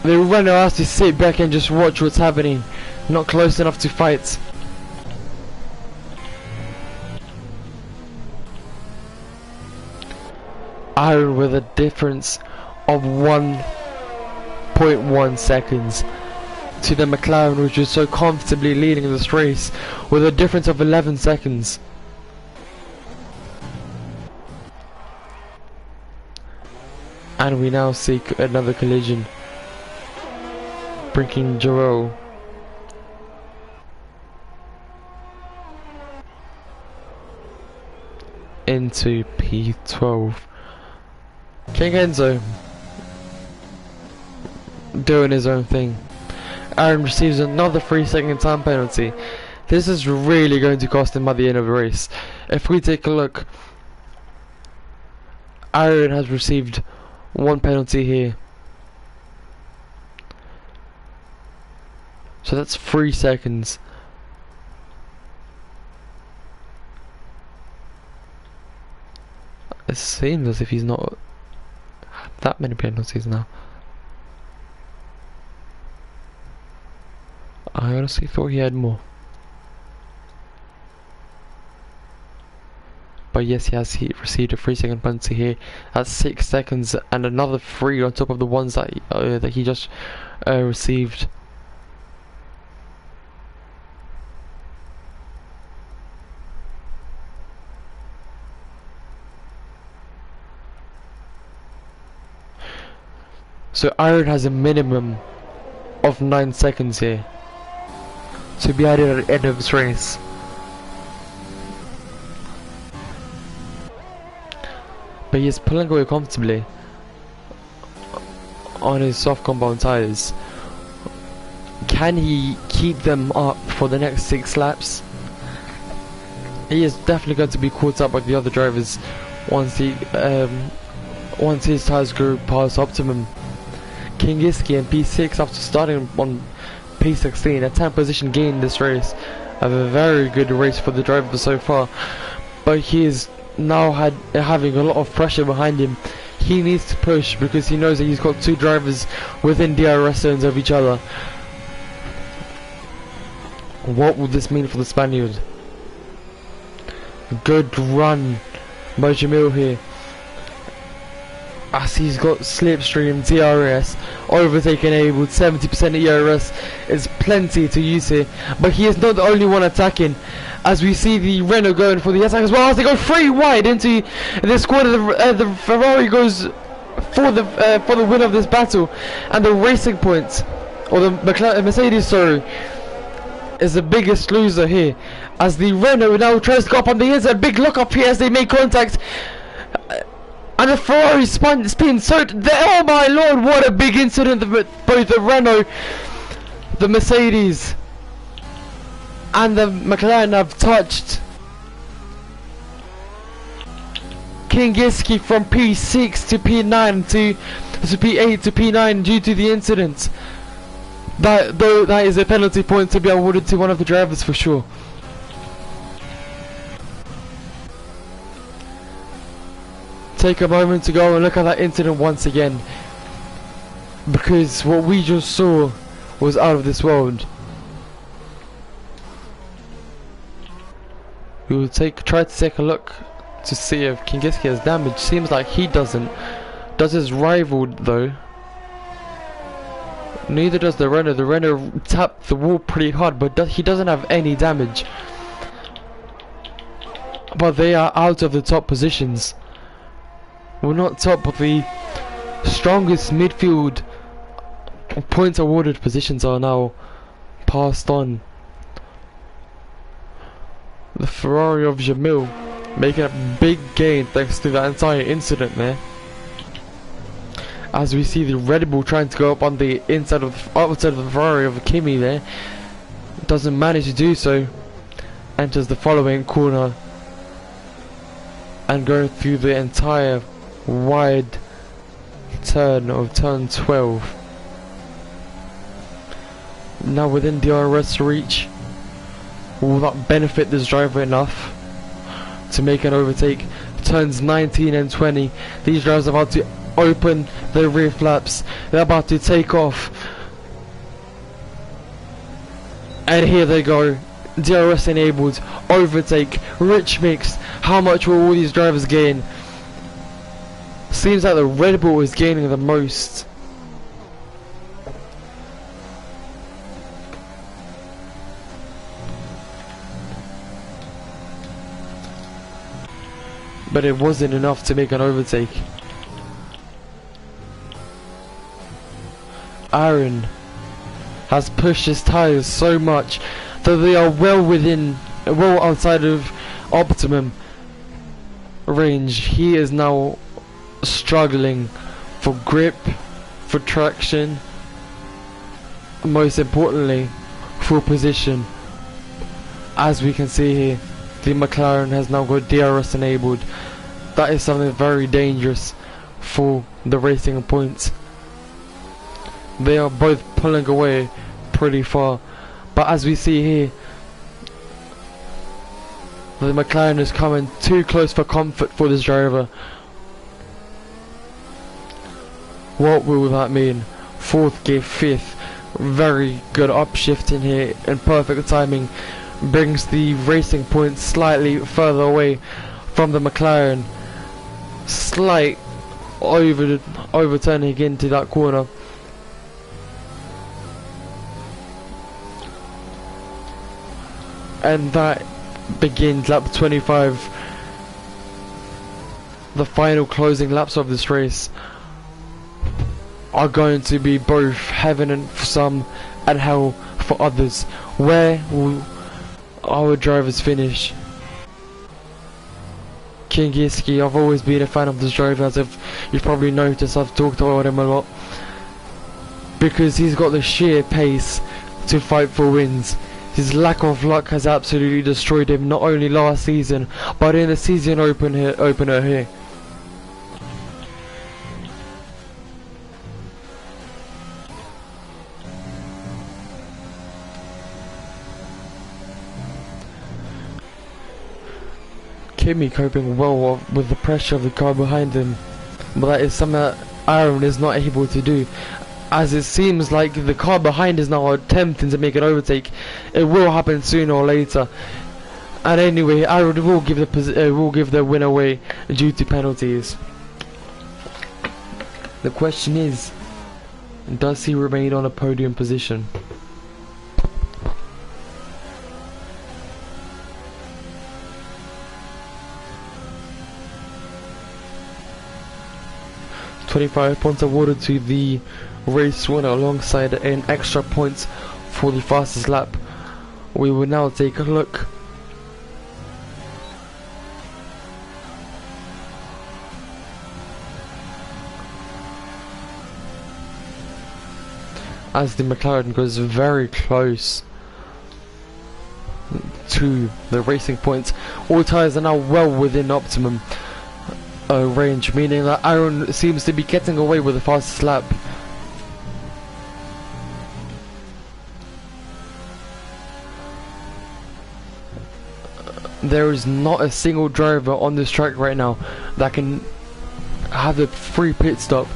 The Renault has to sit back and just watch what's happening. Not close enough to fight. Aaron with a difference of 1.1 seconds to the McLaren, which was so comfortably leading this race with a difference of 11 seconds. And we now see another collision, bringing Joel into P12. King Enzo doing his own thing. Aaron receives another 3-second time penalty. This is really going to cost him by the end of the race. If we take a look, Aaron has received one penalty here. So that's 3 seconds. It seems as if he's not had that many penalties now. I honestly thought he had more. But yes, he received a 3-second penalty here. That's 6 seconds and another 3 on top of the ones that he just received. So Aaron has a minimum of 9 seconds here to be added at the end of this race. But he is pulling away comfortably on his soft compound tyres. Can he keep them up for the next 6 laps? He is definitely going to be caught up by the other drivers once his tyres go past optimum. Kingiski in P6 after starting on P16, a 10th position gain in this race. Have a very good race for the driver so far, but he is now having a lot of pressure behind him. He needs to push because he knows that he's got 2 drivers within DRS zones of each other. What will this mean for the Spaniard? Good run by Jamil here, as he's got slipstream DRS, overtake enabled, 70% ERS is plenty to use here, but he is not the only one attacking, as we see the Renault going for the attack as well, as they go 3 wide into this corner. The Ferrari goes for the win of this battle, and the Racing Point, or the Mercedes, sorry, is the biggest loser here, as the Renault now tries to go up on the inside. Big lock up here as they make contact. And the Ferrari spin so oh my lord, what a big incident. Both the Renault, the Mercedes and the McLaren have touched. Kingiski from P6 to P9 to P8 to P9 due to the incident. That is a penalty point to be awarded to one of the drivers for sure. Take a moment to go and look at that incident once again, because what we just saw was out of this world. We will try to take a look to see if Kingiski has damage. Seems like he doesn't. Does his rival though? Neither does the Renault. The Renault tapped the wall pretty hard, but he doesn't have any damage. But they are out of the top positions. We're not top, but the strongest midfield points awarded positions are now passed on. The Ferrari of Jamil making a big gain thanks to that entire incident there. As we see the Red Bull trying to go up on the outside of the Ferrari of Kimi there, doesn't manage to do so. Enters the following corner and going through the entire wide turn of turn 12. Now within DRS reach, will that benefit this driver enough to make an overtake? Turns 19 and 20, these drivers are about to open their rear flaps, they're about to take off, and here they go. DRS enabled, overtake, rich mix. How much will all these drivers gain? Seems like the Red Bull is gaining the most. But it wasn't enough to make an overtake. Aaron has pushed his tyres so much that they are well outside of optimum range. He is now struggling for grip, for traction, most importantly for position. As we can see here, the McLaren has now got DRS enabled. That is something very dangerous for the racing points. They are both pulling away pretty far, but as we see here, the McLaren is coming too close for comfort for this driver. What will that mean? Fourth gear, fifth. Very good upshifting here and perfect timing brings the racing points slightly further away from the McLaren. Slight overturning into that corner. And that begins lap 25. The final closing laps of this race are going to be both heaven and for some and hell for others. Where will our drivers finish? Kingiski, I've always been a fan of this driver, as if you've probably noticed. I've talked about him a lot because he's got the sheer pace to fight for wins. His lack of luck has absolutely destroyed him, not only last season but in the season opener here. Kimi coping well with the pressure of the car behind him, but that is something that Aaron is not able to do, as it seems like the car behind is now attempting to make an overtake. It will happen sooner or later, and anyway, Aaron will give the win away due to penalties. The question is, does he remain on a podium position? $25 points awarded to the race winner alongside an extra points for the fastest lap. We will now take a look as the McLaren goes very close to the racing points. All tyres are now well within optimum range, meaning that Aaron seems to be getting away with the fastest lap. There is not a single driver on this track right now that can have a free pit stop.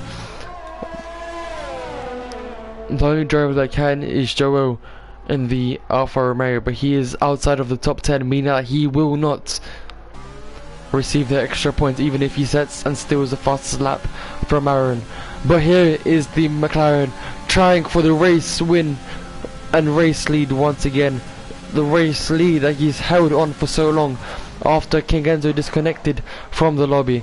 The only driver that can is Joel in the Alfa Romeo, but he is outside of the top 10, meaning that he will not receive the extra points even if he sets and steals the fastest lap from Aaron. But here is the McLaren trying for the race win and race lead once again. The race lead that he's held on for so long after King Enzo disconnected from the lobby.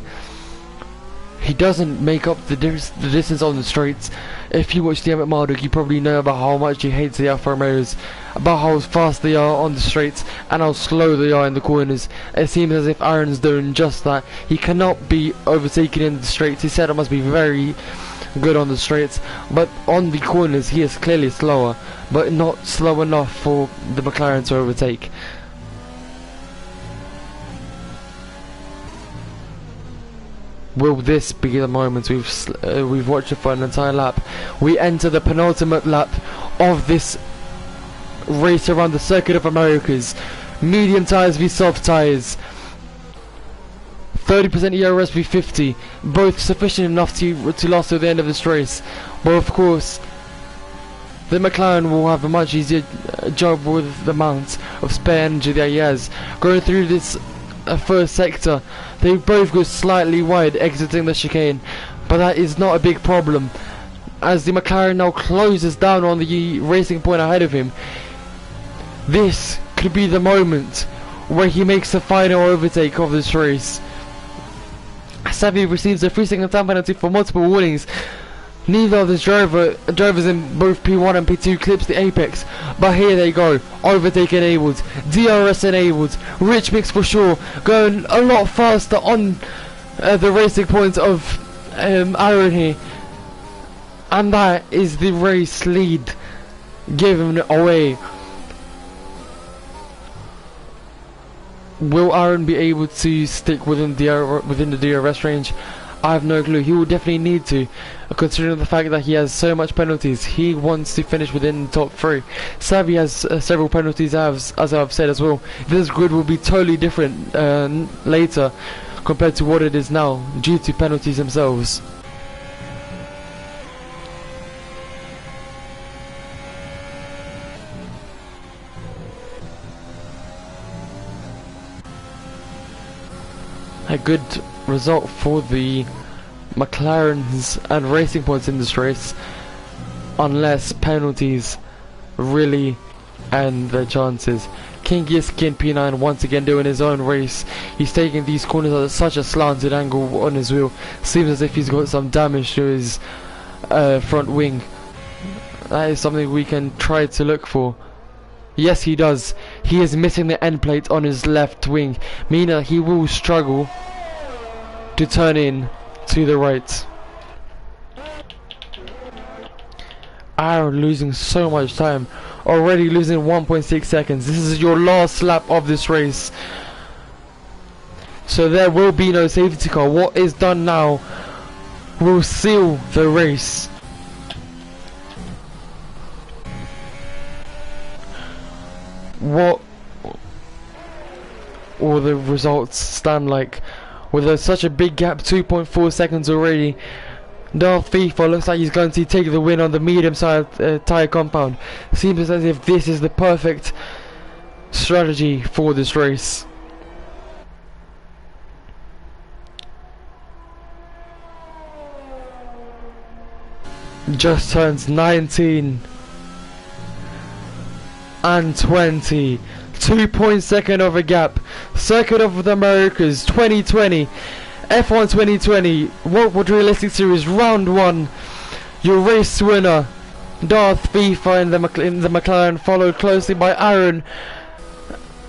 He doesn't make up the distance on the straights. If you watch the Emmett Marduk, you probably know about how much he hates the Alfa Romeos, about how fast they are on the straights and how slow they are in the corners. It seems as if Aaron's doing just that. He cannot be overtaken in the straights. He said it must be very good on the straights, but on the corners he is clearly slower, but not slow enough for the McLaren to overtake. Will this be the moment? We've watched it for an entire lap. We enter the penultimate lap of this race around the Circuit of Americas. Medium tyres v soft tyres. 30% ERS v 50. Both sufficient enough to last till the end of this race. But of course, the McLaren will have a much easier job with the amount of spare energy that he has. Going through this first sector. They both go slightly wide exiting the chicane, but that is not a big problem, as the McLaren now closes down on the racing point ahead of him. This could be the moment where he makes the final overtake of this race. Xavi receives a 3-second time penalty for multiple warnings. Neither of the drivers in both P1 and P2 clips the apex, but here they go. Overtake enabled, DRS enabled, rich mix for sure, going a lot faster on the racing point of Aaron here, and that is the race lead given away. Will Aaron be able to stick within the DRS range? I have no clue. He will definitely need to, considering the fact that he has so much penalties. He wants to finish within the top 3. Xavi has several penalties, as I've said as well. This grid will be totally different later compared to what it is now, due to penalties themselves. A good result for the McLarens and Racing Points in this race, unless penalties really end their chances. King Yiski in P9 once again doing his own race. He's taking these corners at such a slanted angle on his wheel. Seems as if he's got some damage to his front wing. That is something we can try to look for. Yes, he does. He is missing the end plate on his left wing, meaning that he will struggle to turn in to the right. Aaron losing so much time, already losing 1.6 seconds. This is your last lap of this race, so there will be no safety car. What is done now will seal the race. What will the results stand like with such a big gap? 2.4 seconds already. Darth FIFA looks like he's going to take the win on the medium-sized tyre compound. Seems as if this is the perfect strategy for this race. Just turns 19 and 20. 2.2 of a gap. Circuit of the Americas 2020. F1 2020 World Realistic Series Round 1. Your race winner Darth FIFA in the McLaren, followed closely by Aaron.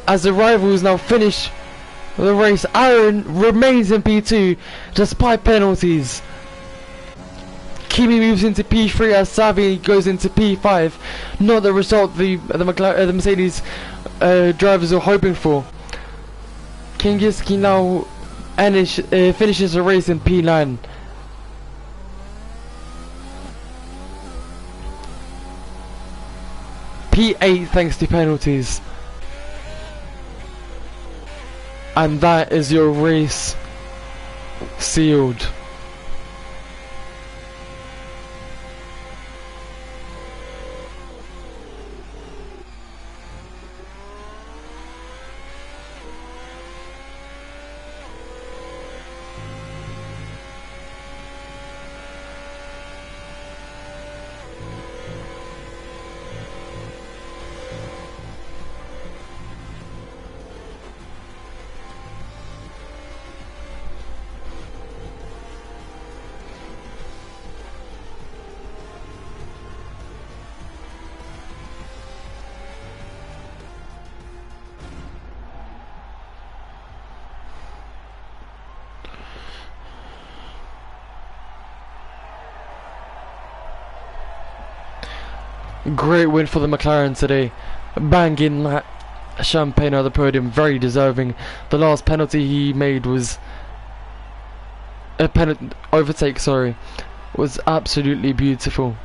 As the rivals now finish the race, Aaron remains in P2 despite penalties. Kimi moves into P3 as Xavi goes into P5. Not the result the Mercedes drivers are hoping for. King Yiski now finishes the race in P9. P8 thanks to penalties. And that is your race sealed. Great win for the McLaren today, banging that champagne on the podium, very deserving. The last penalty he made was a overtake, sorry, was absolutely beautiful.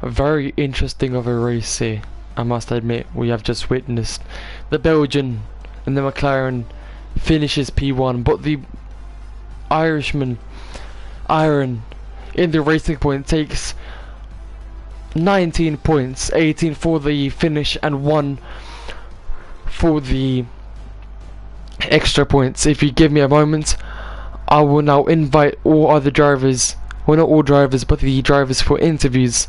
Very interesting of a race here, I must admit. We have just witnessed the Belgian and the McLaren finishes P1, but the Irishman Aaron in the racing point takes 19 points, 18 for the finish and 1 for the extra points. If you give me a moment, I will now invite all other drivers, well not all drivers, but the drivers for interviews.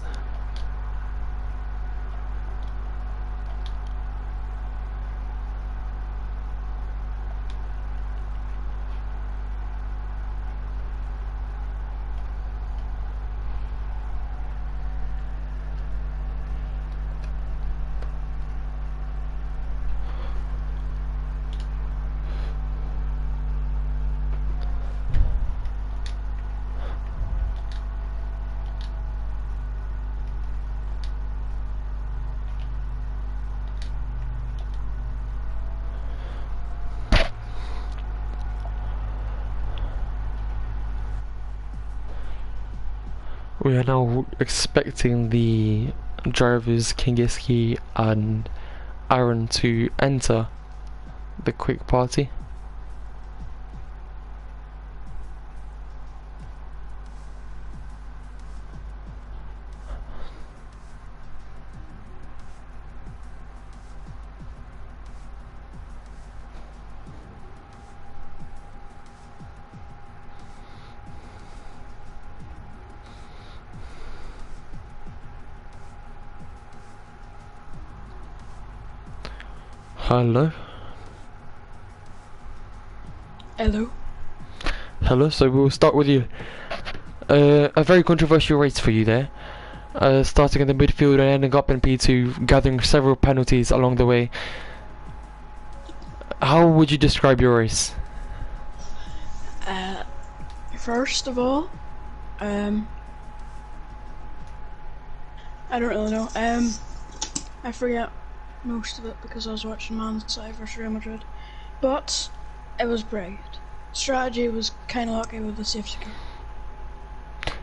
We are now expecting the drivers Kingiski and Aaron to enter the quick party. Hello. Hello. Hello, so we'll start with you. A very controversial race for you there. Starting in the midfield and ending up in P2, gathering several penalties along the way. How would you describe your race? First of all, I don't really know. I forget most of it because I was watching Man City vs Real Madrid, but it was brilliant. Strategy was kind of lucky with the safety car.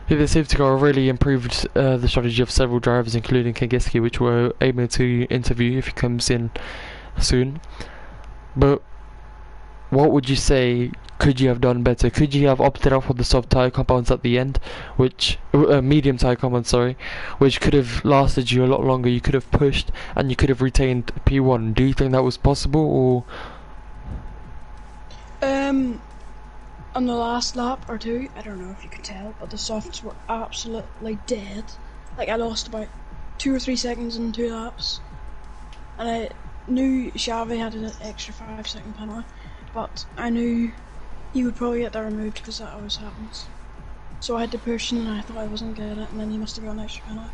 Yeah, the safety car really improved the strategy of several drivers, including Kingiski, which we're able to interview if he comes in soon. But what would you say could you have done better? Could you have opted out for the soft tyre compounds at the end, which medium tyre compounds, sorry, which could have lasted you a lot longer? You could have pushed and you could have retained P1. Do you think that was possible, or? On the last lap or two, I don't know if you could tell, but the softs were absolutely dead. Like, I lost about 2 or 3 seconds in 2 laps, and I knew Xavi had an extra 5-second penalty, but I knew he would probably get that removed because that always happens. So I had to push and I thought I wasn't getting it, and then he must have got an extra penalty.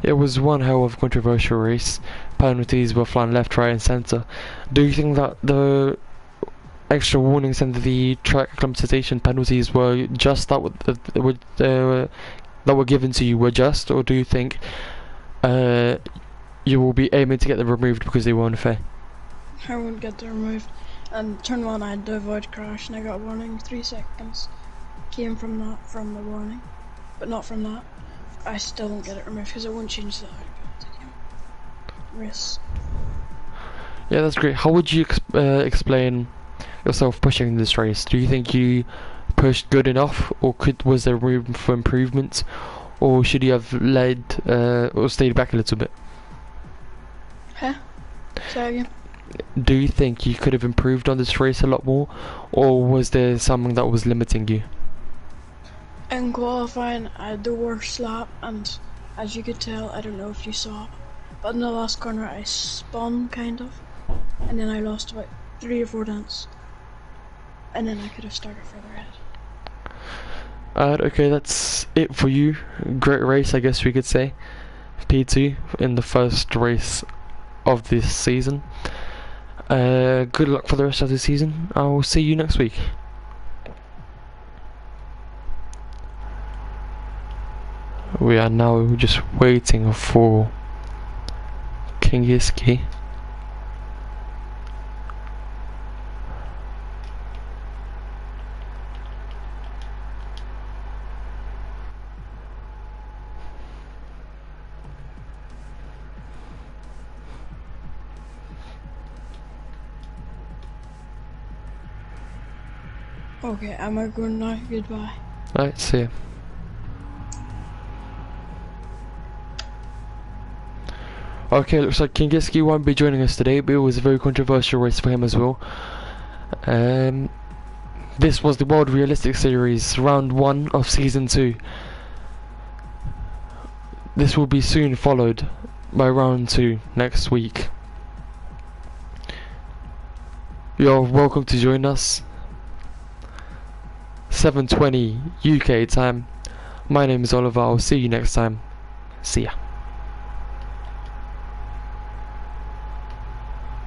It was one hell of a controversial race. Penalties were flying left, right and centre. Do you think that the extra warnings and the track acclimatization penalties were just that were given to you were just, or do you think you will be aiming to get them removed because they were unfair? I wouldn't get them removed. And turn 1 I had to avoid crash and I got a warning. 3 seconds came from the warning, but not from that. I still won't get it removed because it won't change the race. Yeah, that's great. How would you explain yourself pushing this race? Do you think you pushed good enough, or was there room for improvement, or should you have led or stayed back a little bit? Huh? Say again. Do you think you could have improved on this race a lot more, or was there something that was limiting you? In qualifying, I had the worst lap, and as you could tell, I don't know if you saw, but in the last corner I spun kind of, and then I lost about 3 or 4 tenths, and then I could have started further ahead. Okay, that's it for you. Great race, I guess we could say. P2 in the first race of this season. Good luck for the rest of the season. I will see you next week. We are now just waiting for Kingiski. Okay, I'm going now. Goodbye. Alright, see ya. Okay, looks like Kingiski won't be joining us today, but it was a very controversial race for him as well. This was the World Realistic Series, round 1 of season 2. This will be soon followed by round 2 next week. You're welcome to join us. 7:20 UK time. My name is Oliver. I'll see you next time. See ya.